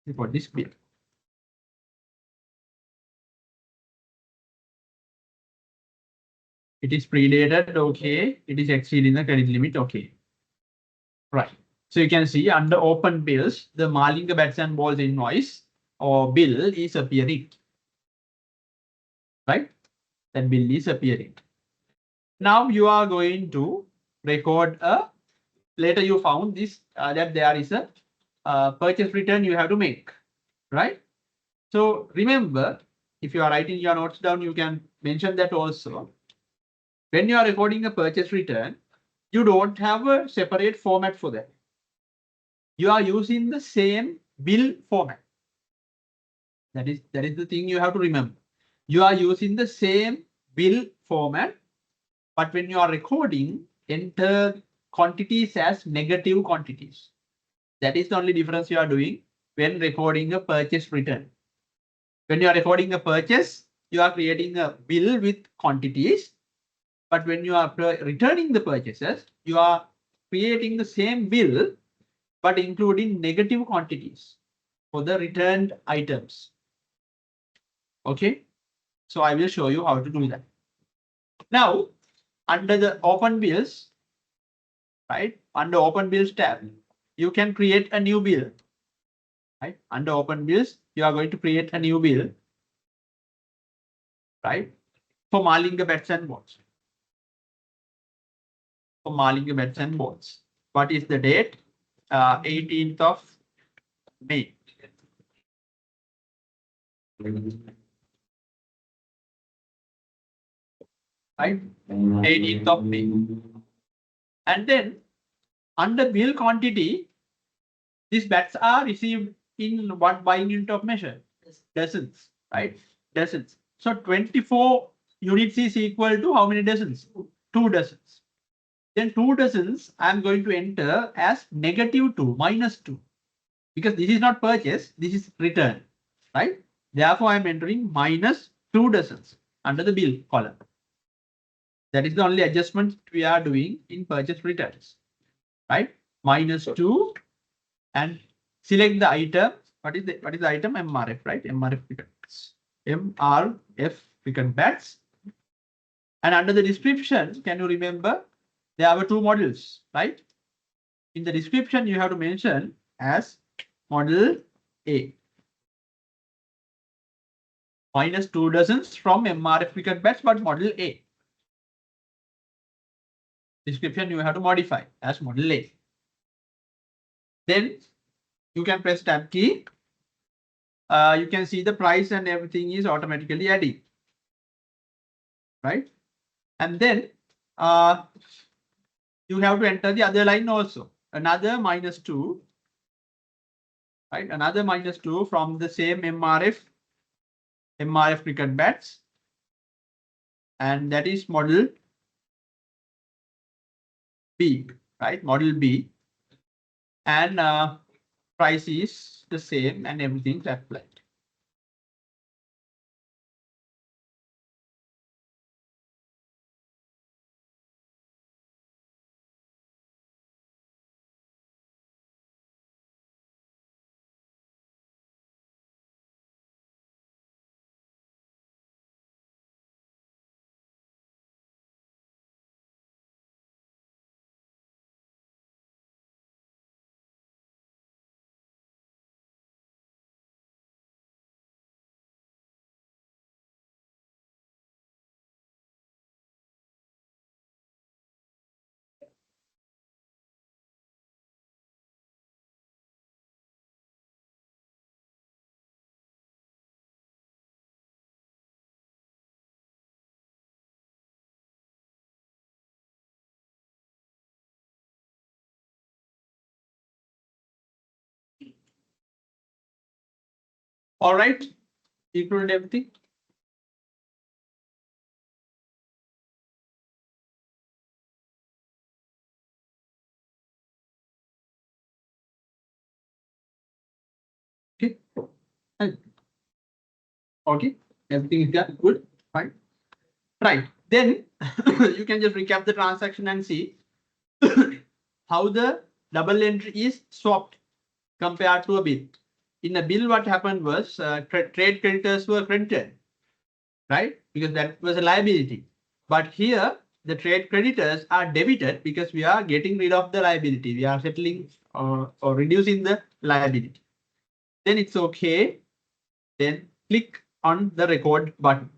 record this bill. It is predated. Okay, it is exceeding the credit limit. Okay, right. So you can see under open bills, the Malinga Bats and Balls invoice or bill is appearing. Right, that bill is appearing. Now you are going to record later you found this that there is a purchase return you have to make, right? So remember, if you are writing your notes down, you can mention that also. When you are recording a purchase return, you don't have a separate format for that. You are using the same bill format. That is the thing you have to remember. You are using the same bill format, but when you are recording, enter quantities as negative quantities. That is the only difference you are doing when recording a purchase return. When you are recording a purchase, you are creating a bill with quantities. But when you are returning the purchases, you are creating the same bill, but including negative quantities for the returned items. Okay, so I will show you how to do that. Now, under the open bills, right? Under open bills tab, you can create a new bill. Right? Under open bills, you are going to create a new bill, right? For Malinga Bats and Balls. For Malinga Bats and Balls. What is the date? 18th of May. Right? 18th of May. And then under bill quantity, these bats are received in what buying unit of measure? Dozens, right? Dozens. So 24 units is equal to how many dozens? 2 dozens. Then 2 dozens I'm going to enter as -2, -2. Because this is not purchase, this is return, right? Therefore, I'm entering -2 dozens under the bill column. That is the only adjustment we are doing in purchase returns, right? -2 and select the item. What is the item? MRF, right? MRF return bats. MRF return bats. And under the description, can you remember? There are 2 models, right? In the description, you have to mention as model A. -2 dozens from MRF cricket bats, but model A. description you have to modify as model A. Then you can press tab key. You can see the price and everything is automatically adding, right? And then you have to enter the other line also, another -2, right? Another -2 from the same MRF cricket bats, and that is model B, right? Model B, and price is the same and everything's applied. All right, included everything. Okay. Okay, everything is done. Good, fine. Right. Then you can just recap the transaction and see how the double entry is swapped compared to a bill. In a bill, what happened was trade creditors were credited, right? Because that was a liability. But here, the trade creditors are debited because we are getting rid of the liability. We are settling or reducing the liability. Then it's okay. Then click on the record button.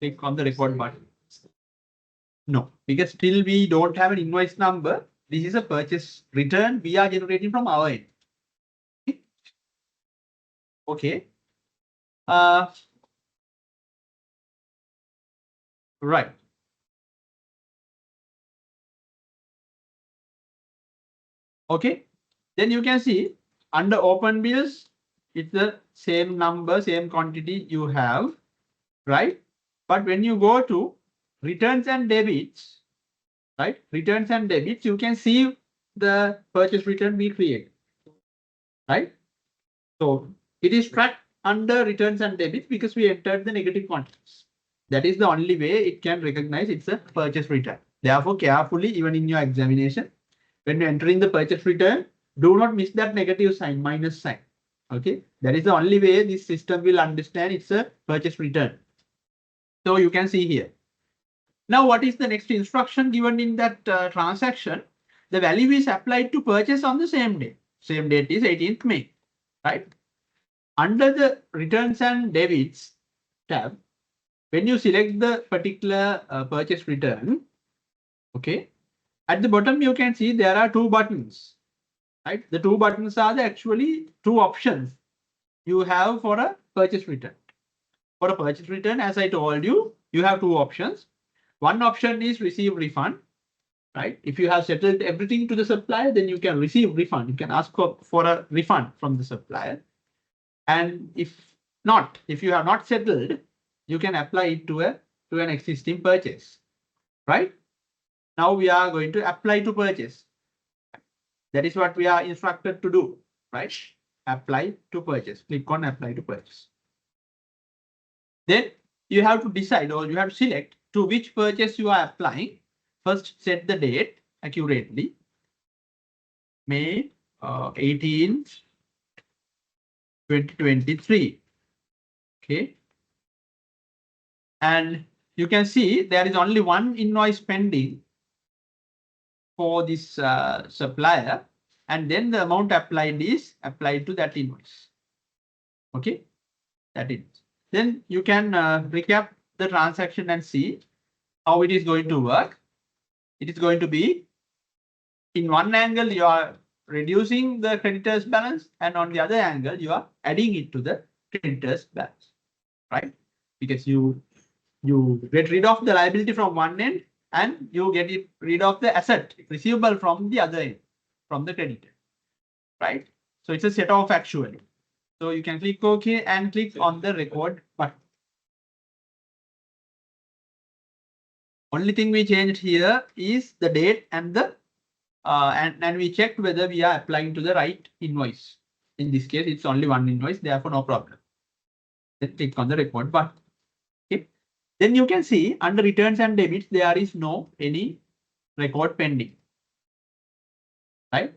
Click on the record button. No, because still we don't have an invoice number. This is a purchase return we are generating from our end. Okay. Right. Okay. Then you can see under open bills, it's the same number, same quantity you have, right? But when you go to returns and debits, right? Returns and debits, you can see the purchase return we create, right? So it is tracked under returns and debits because we entered the negative quantities. That is the only way it can recognize it's a purchase return. Therefore, carefully, even in your examination, when you're entering the purchase return, do not miss that negative sign, minus sign. Okay, that is the only way this system will understand it's a purchase return. So you can see here. Now, what is the next instruction given in that transaction? The value is applied to purchase on the same day. Same date is 18th May, right? Under the returns and debits tab, when you select the particular purchase return, okay, at the bottom you can see there are two buttons, right? The two buttons are actually two options you have for a purchase return. For a purchase return, as I told you, you have two options. One option is receive refund, right? If you have settled everything to the supplier, then you can receive refund. You can ask for a refund from the supplier. And if not, if you have not settled, you can apply it to an existing purchase, right? Now we are going to apply to purchase. That is what we are instructed to do, right? Apply to purchase. Click on apply to purchase. Then you have to decide or you have to select to which purchase you are applying. First, set the date accurately. May 18th, 2023. Okay. And you can see there is only one invoice pending for this supplier, and then the amount applied is applied to that invoice. Okay, that is. Then you can recap the transaction and see how it is going to work. it is going to be in one angle you are reducing the creditors balance, and on the other angle you are adding it to the creditors balance, right? Because you get rid of the liability from one end and you get rid of the asset receivable from the other end, from the creditor, right? So it's a set off actually. So you can click OK and click on the record button. Only thing we changed here is the date and the and we checked whether we are applying to the right invoice. In this case, it's only one invoice, therefore no problem. Then click on the record button. Okay. Then you can see under returns and debits, there is no any record pending. Right?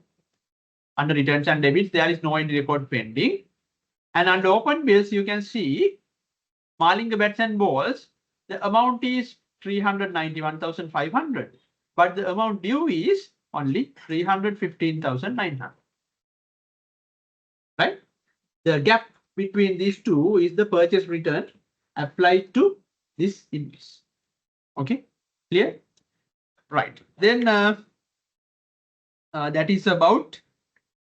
Under returns and debits, there is no any record pending. And under open bills, you can see Malinga bats and balls, the amount is 391,500, but the amount due is only 315,900. Right? The gap between these two is the purchase return applied to this invoice. Okay, clear? Right. Then that is about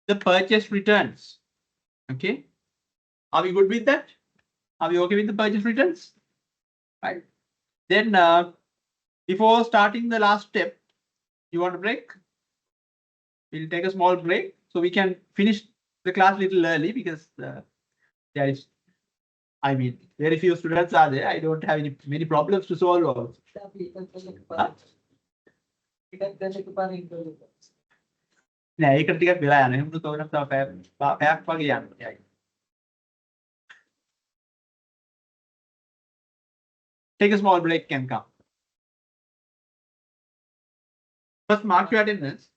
the purchase returns. Okay, are we good with that? Are we okay with the purchase returns? Right. Then before starting the last step, you want a break? We'll take a small break so we can finish the class a little early because there is, I mean, very few students are there. I don't have many problems to solve also. Huh? නෑ ඒකට ටිකක් වෙලා යනවා. එහෙනම් තෝරන තව පැයක් වගේ යනවා. Take a small break can come. First mark your attendance.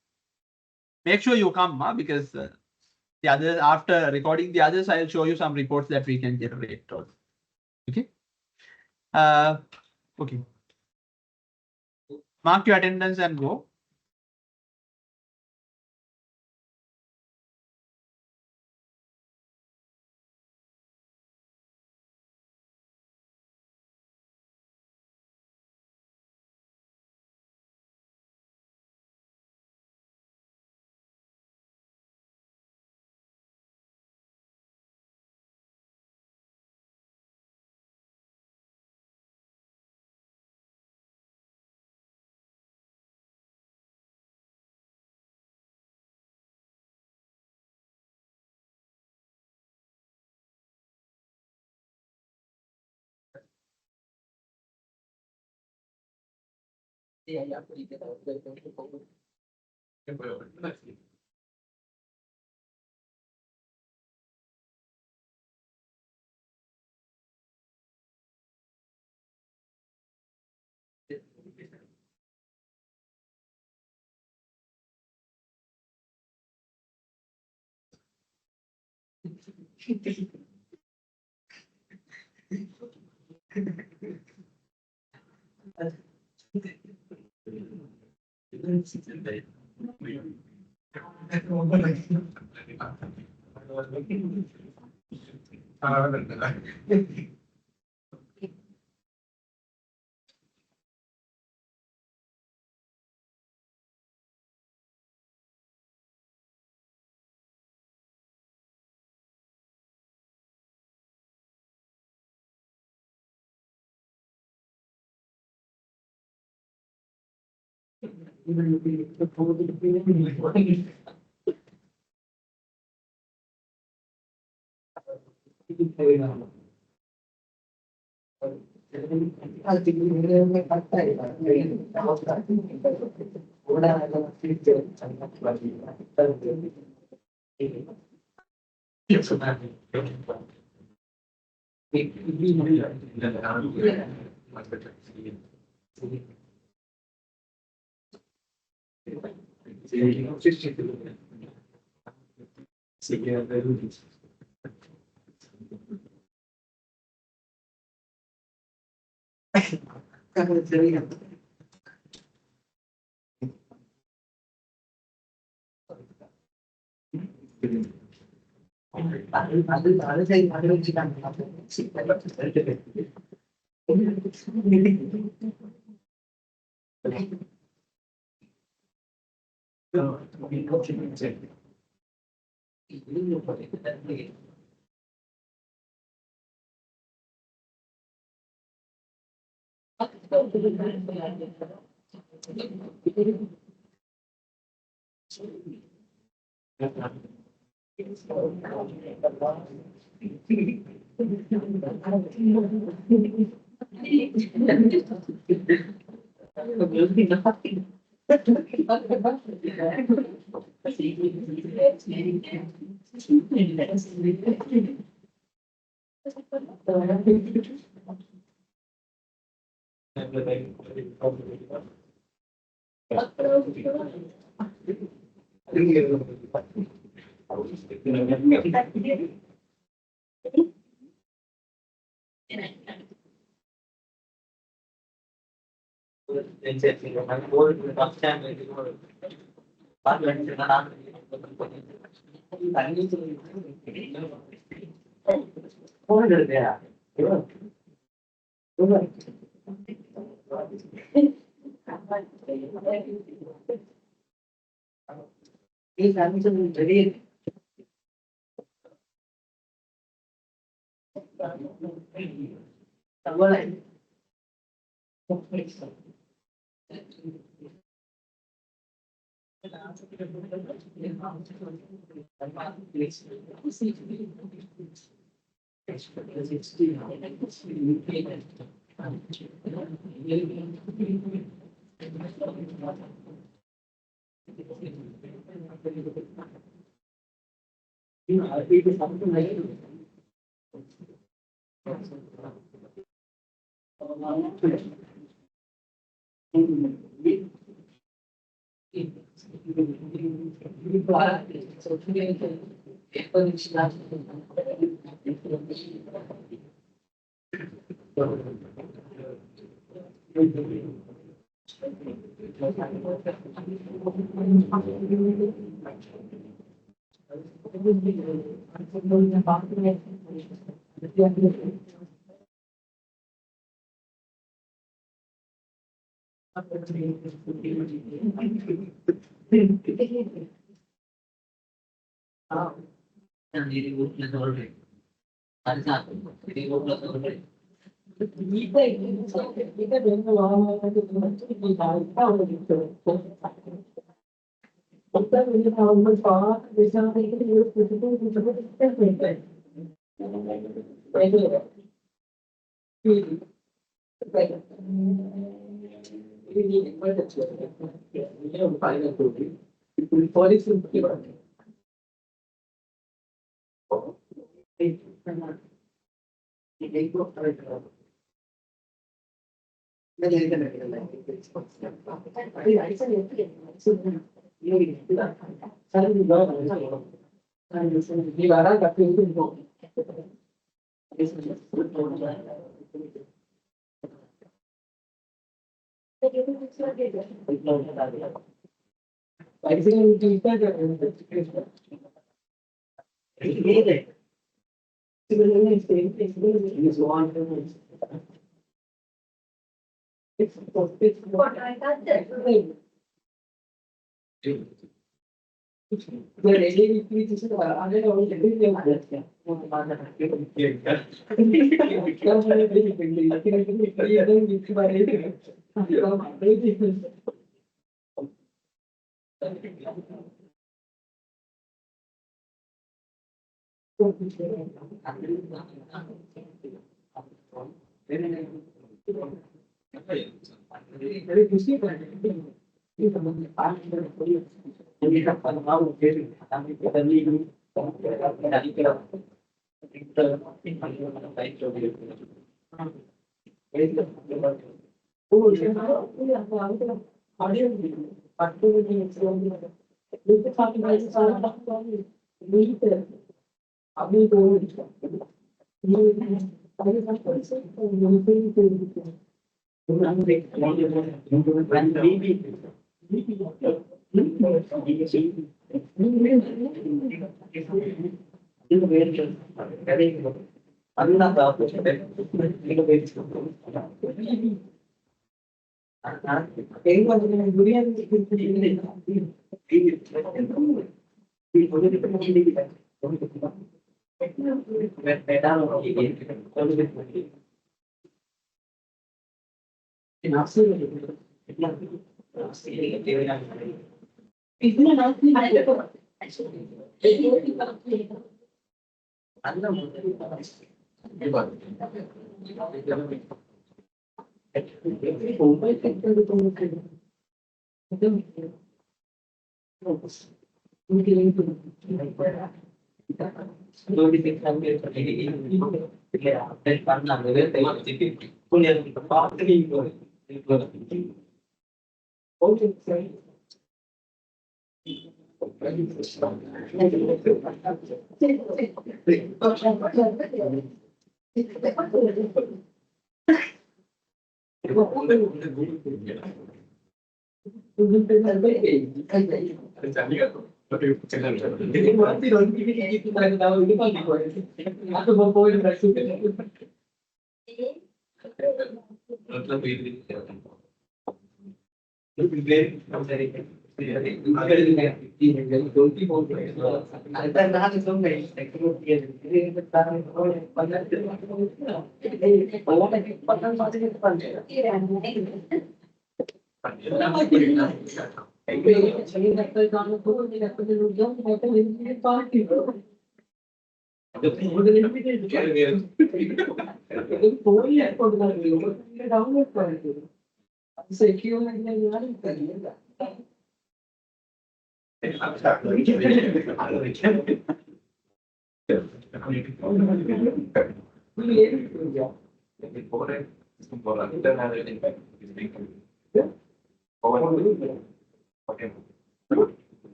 Make sure you come because the others, after recording the others, I'll show you some reports that we can generate. Okay. Okay. Mark your attendance and go.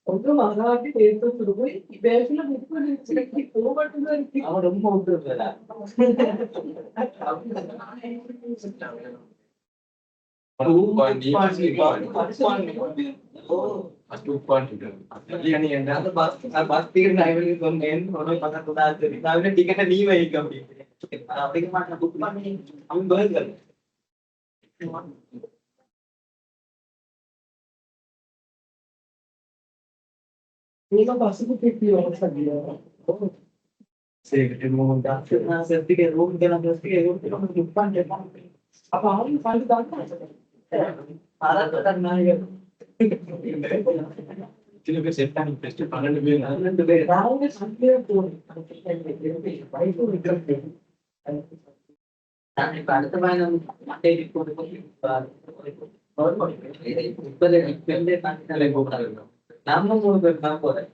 Untuk masalah itu terus biasanya bukan seperti obat itu orang mau bergerak. Ini pasti seperti orang saja. Saya mau mengatakan, saya pikir rumah dalam pasti rumah dalam depan depan. Apa hari paling datang? Ada karena ya. Jadi kita setan pasti panen lebih. Tahu ni sampai pun. Baik pun itu. Tapi pada teman mati di pun nama mau berapa?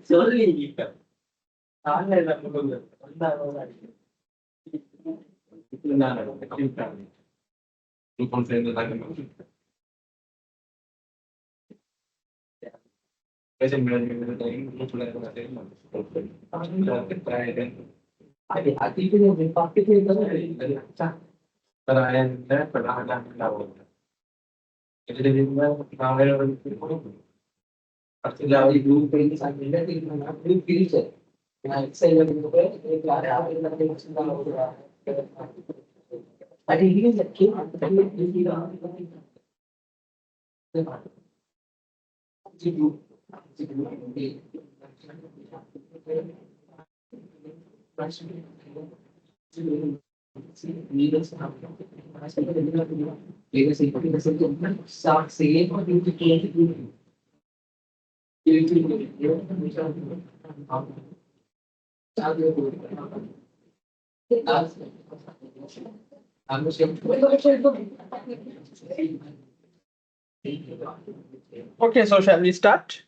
Sorry kita. Ada lah mungkin. Itu nana kita. Lu konsen lagi mungkin. Saya bilang kita ini lu mulai mengajar mana? Ada hati itu yang dipakai itu dari cak. Terakhir saya pernah ada tahu. Jadi dia kalau pasti dari dulu ini sampai ini mana belum pilih saya. Nah saya lebih suka itu ada apa yang kita sedang lakukan. Tadi ini sakit, tadi ini tidak. Jidu, jidu ini. Okay, so shall we start?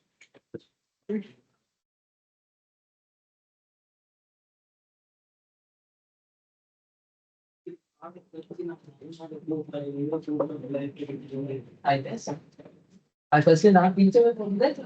I guess. I first not picture from that.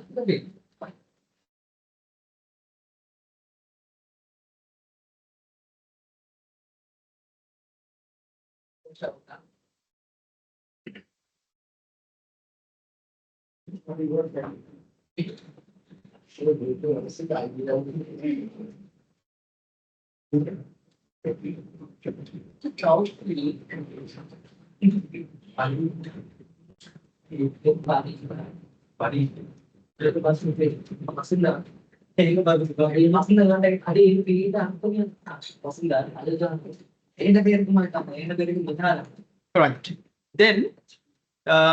Right. Then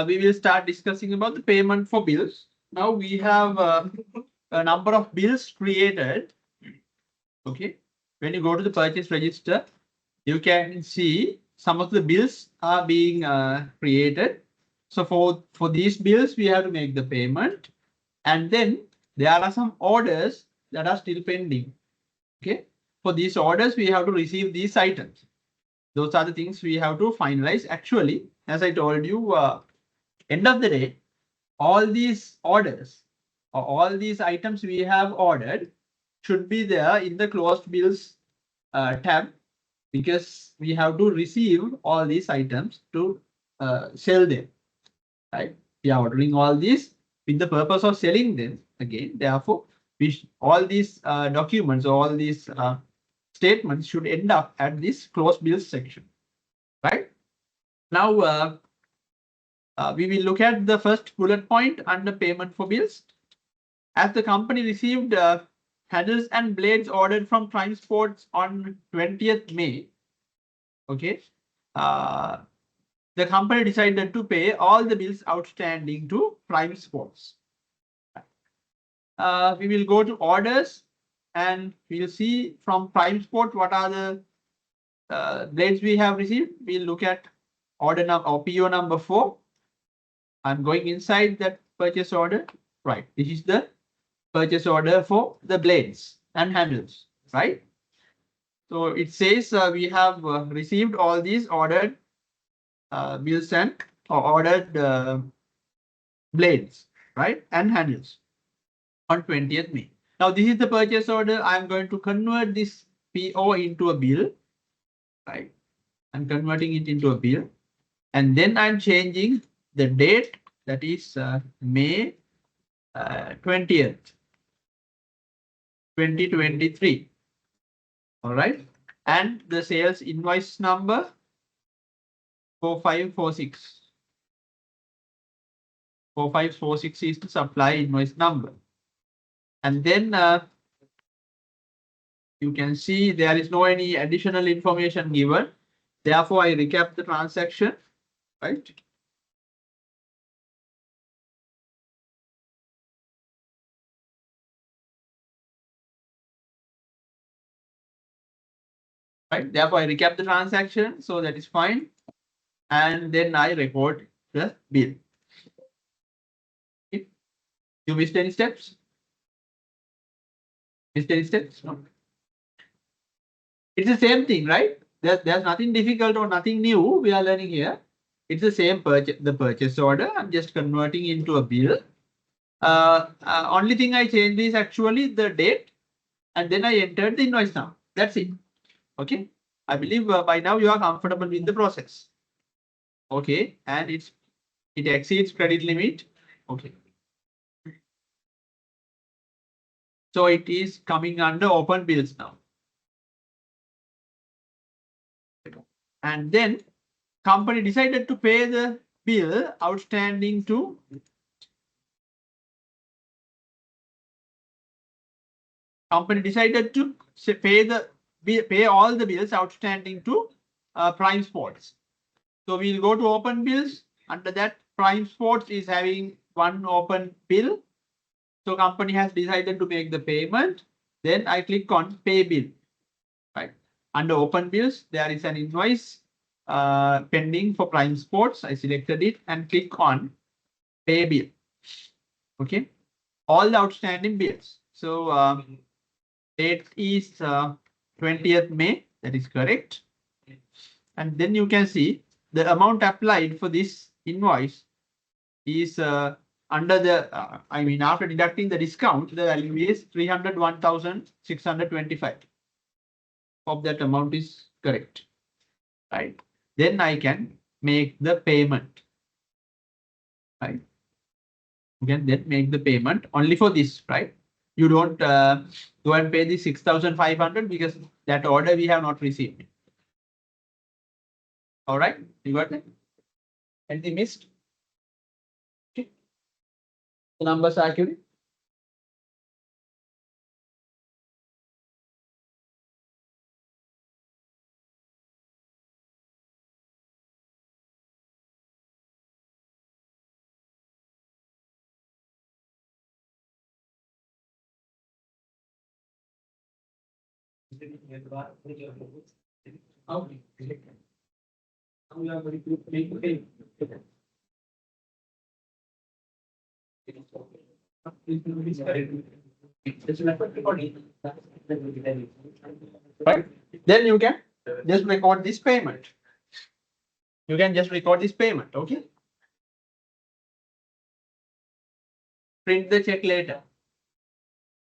we will start discussing about the payment for bills. Now we have a number of bills created. Okay. When you go to the purchase register, you can see some of the bills are being created. So for these bills, we have to make the payment. And then there are some orders that are still pending. Okay. For these orders, we have to receive these items. Those are the things we have to finalize. Actually, as I told you, end of the day, all these orders or all these items we have ordered should be there in the closed bills tab, because we have to receive all these items to sell them, right? We are ordering all these with the purpose of selling them again. Therefore, all these documents, all these statements should end up at this closed bills section, right? Now, we will look at the first bullet point under payment for bills. As the company received handles and blades ordered from Prime Sports on 20th May, okay, the company decided to pay all the bills outstanding to Prime Sports. We will go to orders and we will see from Prime Sport what are the blades we have received. We'll look at or PO number 4. I'm going inside that purchase order. Right. This is the purchase order for the blades and handles. Right. So it says we have received all these ordered bills and ordered blades, right, and handles on 20th May. Now this is the purchase order. I'm going to convert this PO into a bill, right? I'm converting it into a bill, and then I'm changing the date, that is May 20th, 2023. All right, and the sales invoice number 4546. 4546 is the supply invoice number. And then you can see there is no any additional information given. Therefore, I recap the transaction, right? Right. Therefore, I recap the transaction, so that is fine. And then I record the bill. Okay. You missed any steps? Missed any steps? No. It's the same thing, right? There's nothing difficult or nothing new we are learning here. It's the same purchase order. I'm just converting into a bill. Only thing I changed is actually the date, and then I entered the invoice now. That's it. Okay. I believe by now you are comfortable with the process. Okay, and it exceeds credit limit. Okay. So it is coming under open bills now. And then company decided to pay the bill outstanding to pay all the bills outstanding to Prime Sports. So we'll go to open bills. Under that, Prime Sports is having one open bill. So company has decided to make the payment. Then I click on pay bill. Right. Under open bills, there is an invoice pending for Prime Sports. I selected it and click on pay bill. Okay. All the outstanding bills. So date is 20th May. That is correct. And then you can see the amount applied for this invoice is under the, after deducting the discount, the value is 301,625. Hope that amount is correct, right? Then I can make the payment, right? You can then make the payment only for this, right? You don't go and pay the 6,500 because that order we have not received. All right, you got it? Anything missed? Okay. The numbers are accurate. Okay. We are going to make the payment. Right. Then you can just record this payment. You can just record this payment. Okay. Print the check later.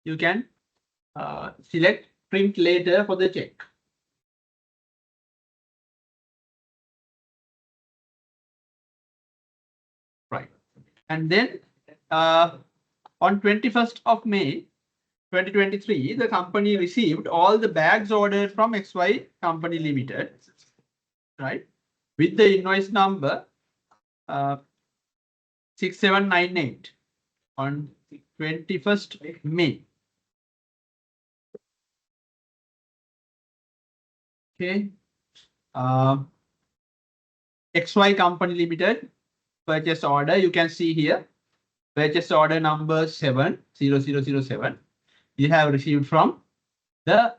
You can select print later for the check. Right. And then on 21st of May 2023, the company received all the bags ordered from XY Company Limited, right, with the invoice number 6798 on 21st May. Okay. XY Company Limited purchase order, you can see here, purchase order number 70007. You have received from the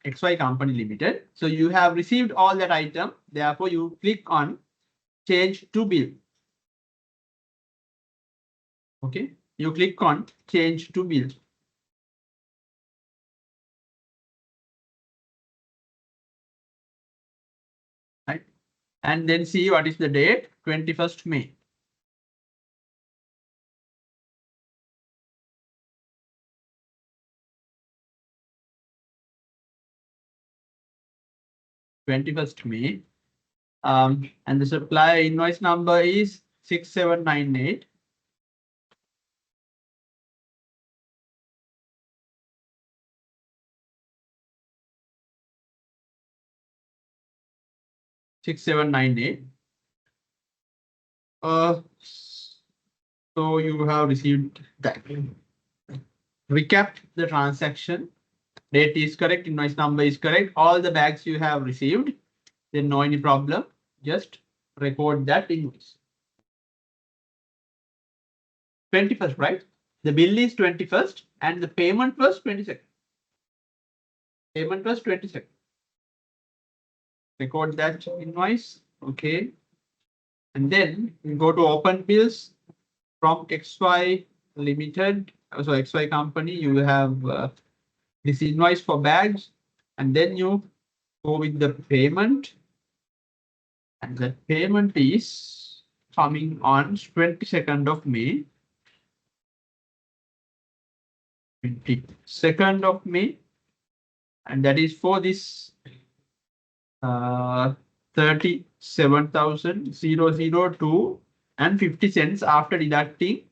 XY Company Limited. So you have received all that item. Therefore, you click on change to bill. Okay, you click on change to bill. Right, and then see what is the date, 21st May. 21st May. And the supplier invoice number is 6798. So you have received that. Recap the transaction. Date is correct, invoice number is correct, all the bags you have received. Then no any problem, just record that invoice. 21st, right? The bill is 21st and the payment was 22nd. Payment was 22nd. Record that invoice. Okay. And then you go to open bills from XY Limited. So XY Company, you have this invoice for bags, and then you go with the payment. And the payment is coming on 22nd of May. 22nd of May, and that is for this 37,002 and 50 cents after deducting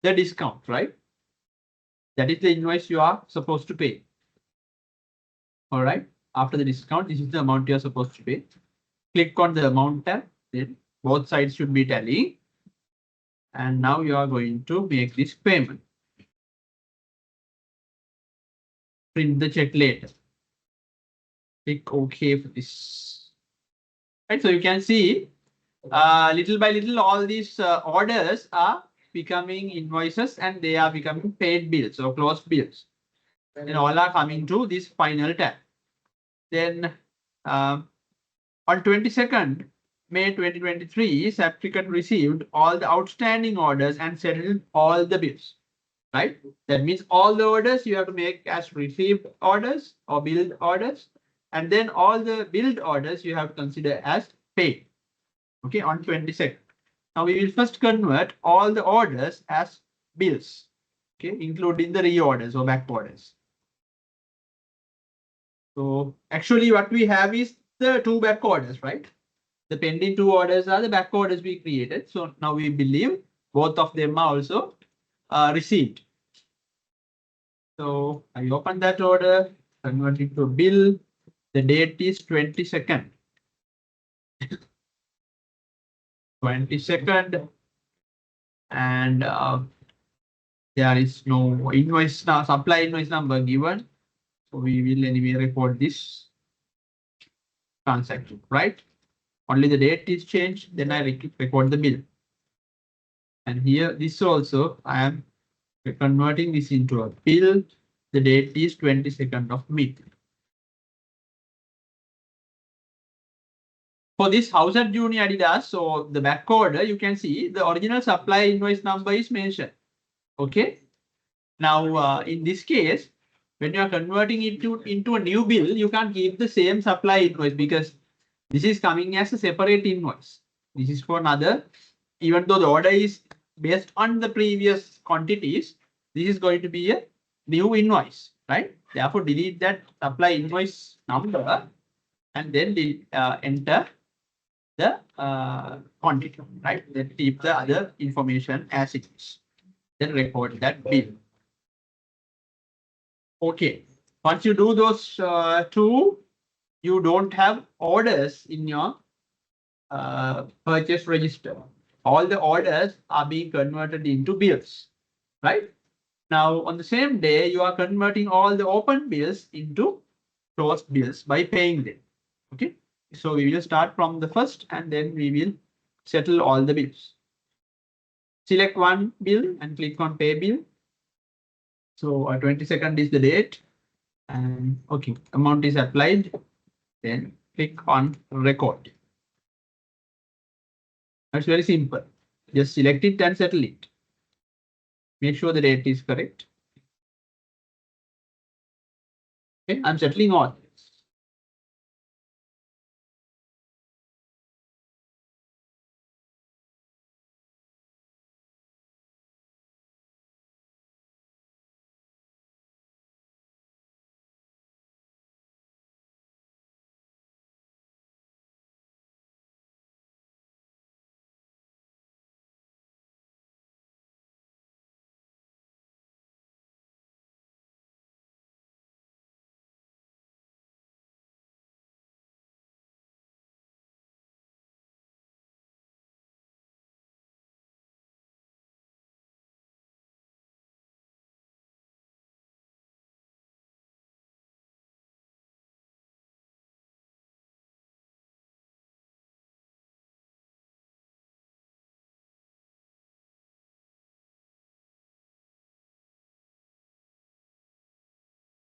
the discount, right? That is the invoice you are supposed to pay. All right. After the discount, this is the amount you are supposed to pay. Click on the amount tab. Then both sides should be tallying. And now you are going to make this payment. Print the check later. Click OK for this. Right. So you can see little by little, all these orders are becoming invoices and they are becoming paid bills or closed bills. And all are coming to this final tab. Then on 22nd May 2023, Saptricot received all the outstanding orders and settled all the bills. Right? That means all the orders you have to make as received orders or billed orders. And then all the billed orders you have to consider as paid. Okay, on 22nd. Now we will first convert all the orders as bills. Okay, including the reorders or back orders. So actually what we have is the two back orders, right? The pending two orders are the back orders we created. So now we believe both of them are also received. So I open that order, convert it to bill. The date is 22nd. 22nd. And there is no invoice now, supply invoice number given. So we will anyway record this transaction, right? Only the date is changed, then I record the bill. And here, this also, I am converting this into a bill. The date is 22nd of May. For this house at Junior Adidas, so the back order, you can see the original supply invoice number is mentioned. Okay. Now, in this case, when you are converting it into a new bill, you can't keep the same supply invoice because this is coming as a separate invoice. This is for another, even though the order is based on the previous quantities, this is going to be a new invoice, right? Therefore, delete that supply invoice number and then enter the quantity, right? Then keep the other information as it is. Then record that bill. Okay. Once you do those two, you don't have orders in your purchase register. All the orders are being converted into bills, right? Now, on the same day, you are converting all the open bills into closed bills by paying them. Okay. So we will start from the first and then we will settle all the bills. Select one bill and click on pay bill. So 22nd is the date. And okay, amount is applied. Then click on record. That's very simple. Just select it and settle it. Make sure the date is correct. Okay, I'm settling all.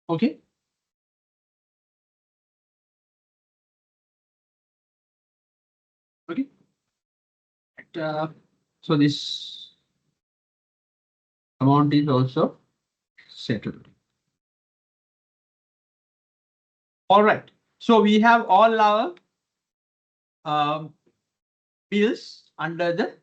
Okay. Okay. So this amount is also settled. All right. So we have all our bills under the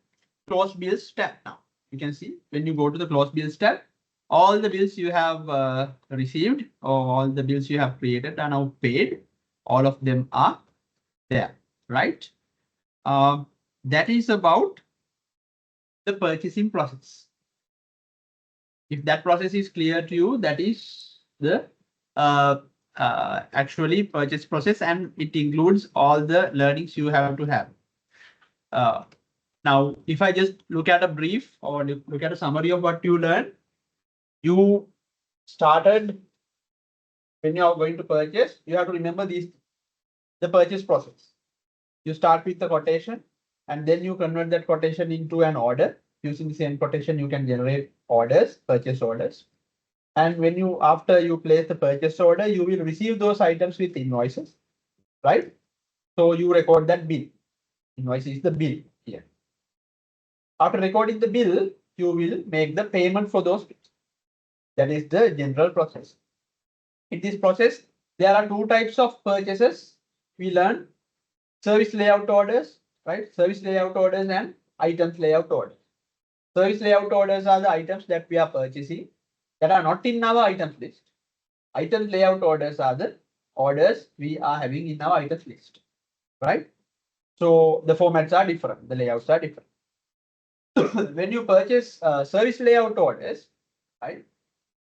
close bills tab now. You can see when you go to the close bills tab, all the bills you have received or all the bills you have created are now paid. All of them are there, right? That is about the purchasing process. If that process is clear to you, that is the actually purchase process, and it includes all the learnings you have to have. Now, if I just look at a brief or look at a summary of what you learned, you started when you are going to purchase, you have to remember the purchase process. You start with the quotation and then you convert that quotation into an order. Using the same quotation, you can generate orders, purchase orders. And when after you place the purchase order, you will receive those items with invoices, right? So you record that bill. Invoice is the bill here. After recording the bill, you will make the payment for those bills. That is the general process. In this process, there are two types of purchases. We learn service layout orders, right? Service layout orders and items layout orders. Service layout orders are the items that we are purchasing that are not in our items list. Items layout orders are the orders we are having in our items list, right? So the formats are different, the layouts are different. When you purchase service layout orders, right?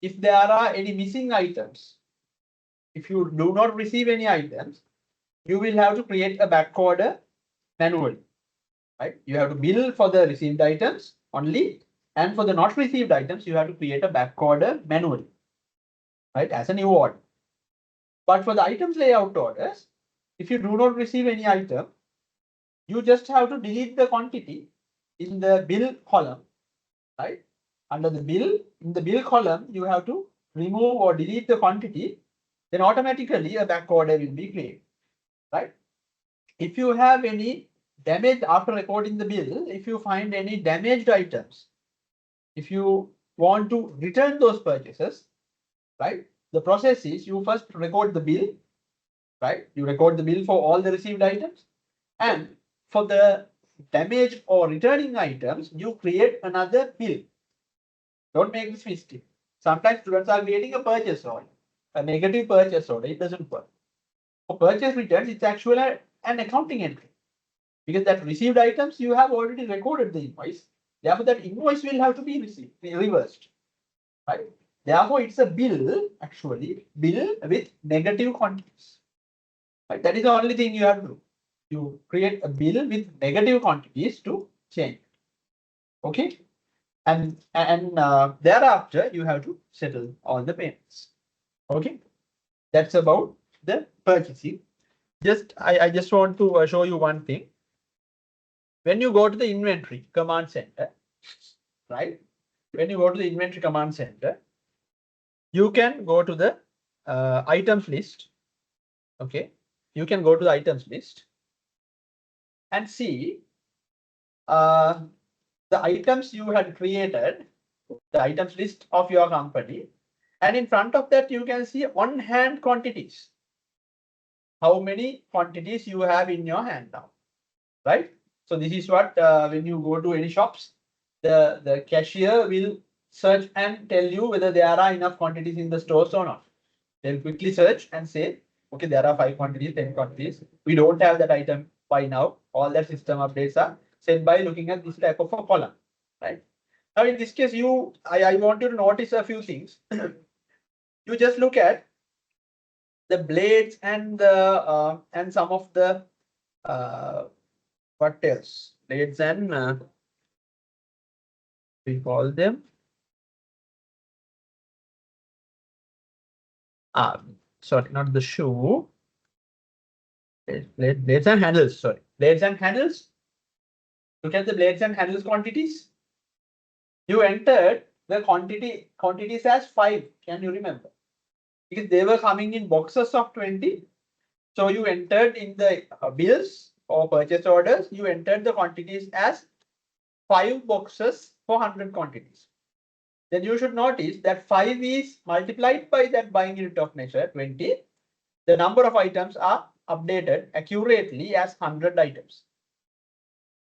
If there are any missing items, if you do not receive any items, you will have to create a back order manually, right? You have to bill for the received items only, and for the not received items, you have to create a back order manually, right? As a new order. But for the items layout orders, if you do not receive any item, you just have to delete the quantity in the bill column, right? Under the bill, in the bill column, you have to remove or delete the quantity, then automatically a back order will be created, right? If you have any damage after recording the bill, if you find any damaged items, if you want to return those purchases, right? The process is you first record the bill, right? You record the bill for all the received items, and for the damaged or returning items, you create another bill. Don't make this mistake. Sometimes students are creating a purchase order, a negative purchase order. It doesn't work. For purchase returns, it's actually an accounting entry, because that received items you have already recorded the invoice. Therefore, that invoice will have to be reversed, right? Therefore, it's a bill, actually, bill with negative quantities. Right? That is the only thing you have to do. You create a bill with negative quantities to change. Okay. And thereafter, you have to settle all the payments. Okay. That's about the purchasing. I just want to show you one thing. When you go to the inventory command center, right? When you go to the inventory command center, you can go to the items list. Okay, you can go to the items list and see the items you had created, the items list of your company. And in front of that, you can see on hand quantities. How many quantities you have in your hand now, right? So this is what when you go to any shops, the cashier will search and tell you whether there are enough quantities in the stores or not. They'll quickly search and say, okay, there are 5 quantities, 10 quantities. We don't have that item by now. All that system updates are set by looking at this type of a column, right? Now, in this case, I want you to notice a few things. You just look at the blades and the and some of the what else? Blades and we call them sorry, not the shoe. Blades and handles. Sorry, blades and handles. Look at the blades and handles quantities. You entered the quantities as 5. Can you remember? Because they were coming in boxes of 20. So you entered in the bills or purchase orders, you entered the quantities as 5 boxes for 100 quantities. Then you should notice that 5 is multiplied by that buying unit of measure 20. The number of items are updated accurately as 100 items.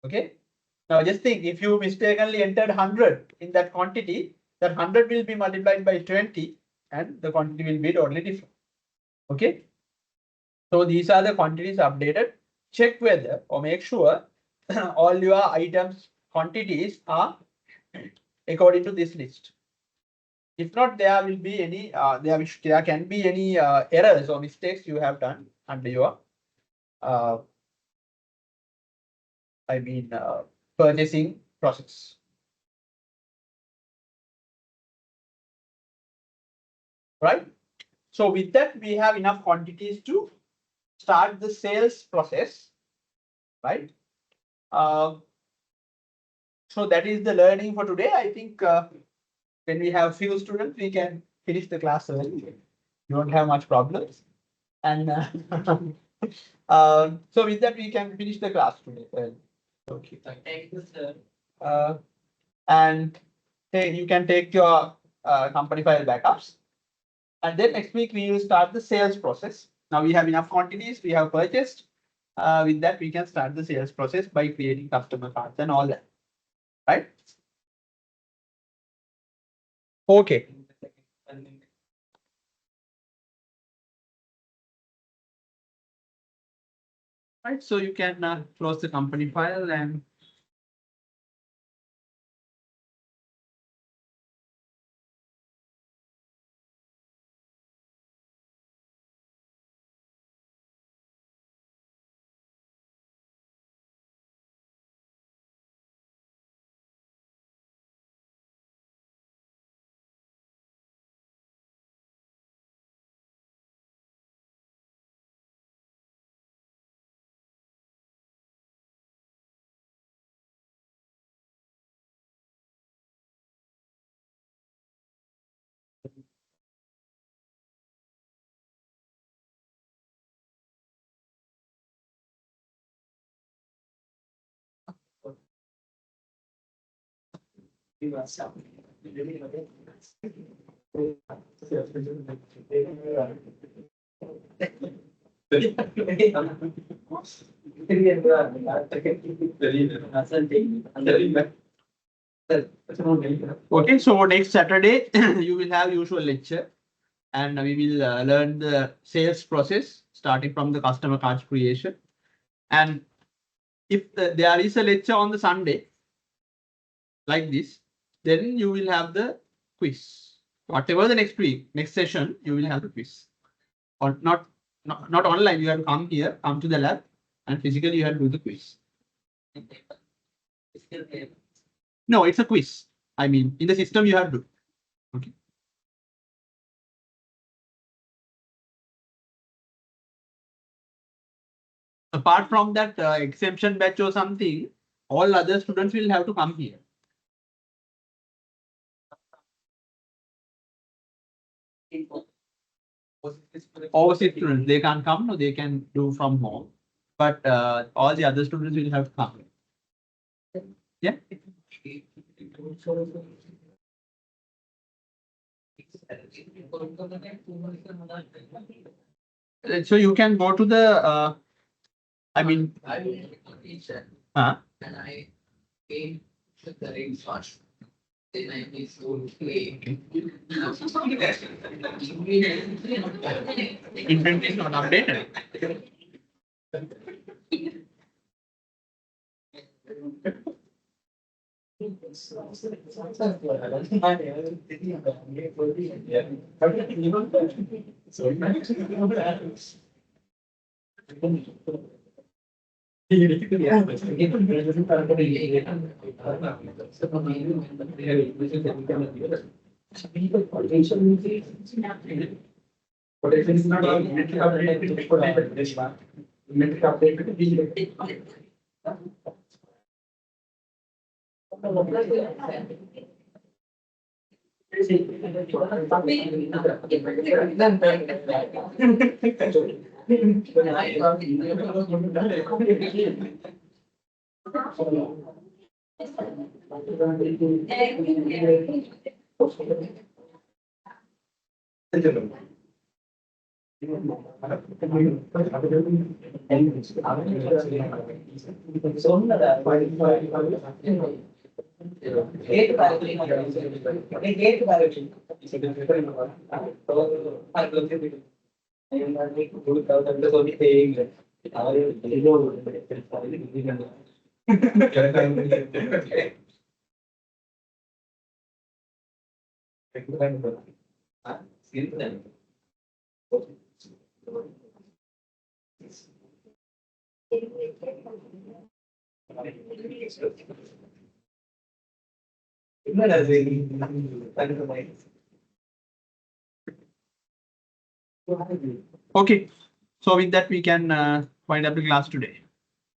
Okay. Now just think, if you mistakenly entered 100 in that quantity, that 100 will be multiplied by 20 and the quantity will be totally different. Okay. So these are the quantities updated. Check whether or make sure all your items quantities are according to this list. If not, there will be any there can be any errors or mistakes you have done under your purchasing process. Right. So with that, we have enough quantities to start the sales process. Right. So that is the learning for today. I think when we have few students, we can finish the class early. You don't have much problems. And so with that, we can finish the class today. Okay. Thank you, sir. And you can take your company file backups. And then next week, we will start the sales process. Now we have enough quantities we have purchased. With that, we can start the sales process by creating customer cards and all that. Right? Okay. Right. So you can close the company file and okay, so next Saturday you will have usual lecture and we will learn the sales process starting from the customer cards creation. And if there is a lecture on the Sunday like this, then you will have the quiz. Whatever the next week, next session, you will have the quiz. Or not online, you have to come here, come to the lab, and physically you have to do the quiz. No, it's a quiz. I mean, in the system you have to do. Okay. Apart from that exemption batch or something, all other students will have to come here. Overseas students, they can't come, no, they can do from home. But all the other students will have to come. Yeah. So you can go to the, I mean, I will teach that. huh? And I came with the ring first. Then I need to play. Inventory is not updated. Okay, so with that we can wind up the class today.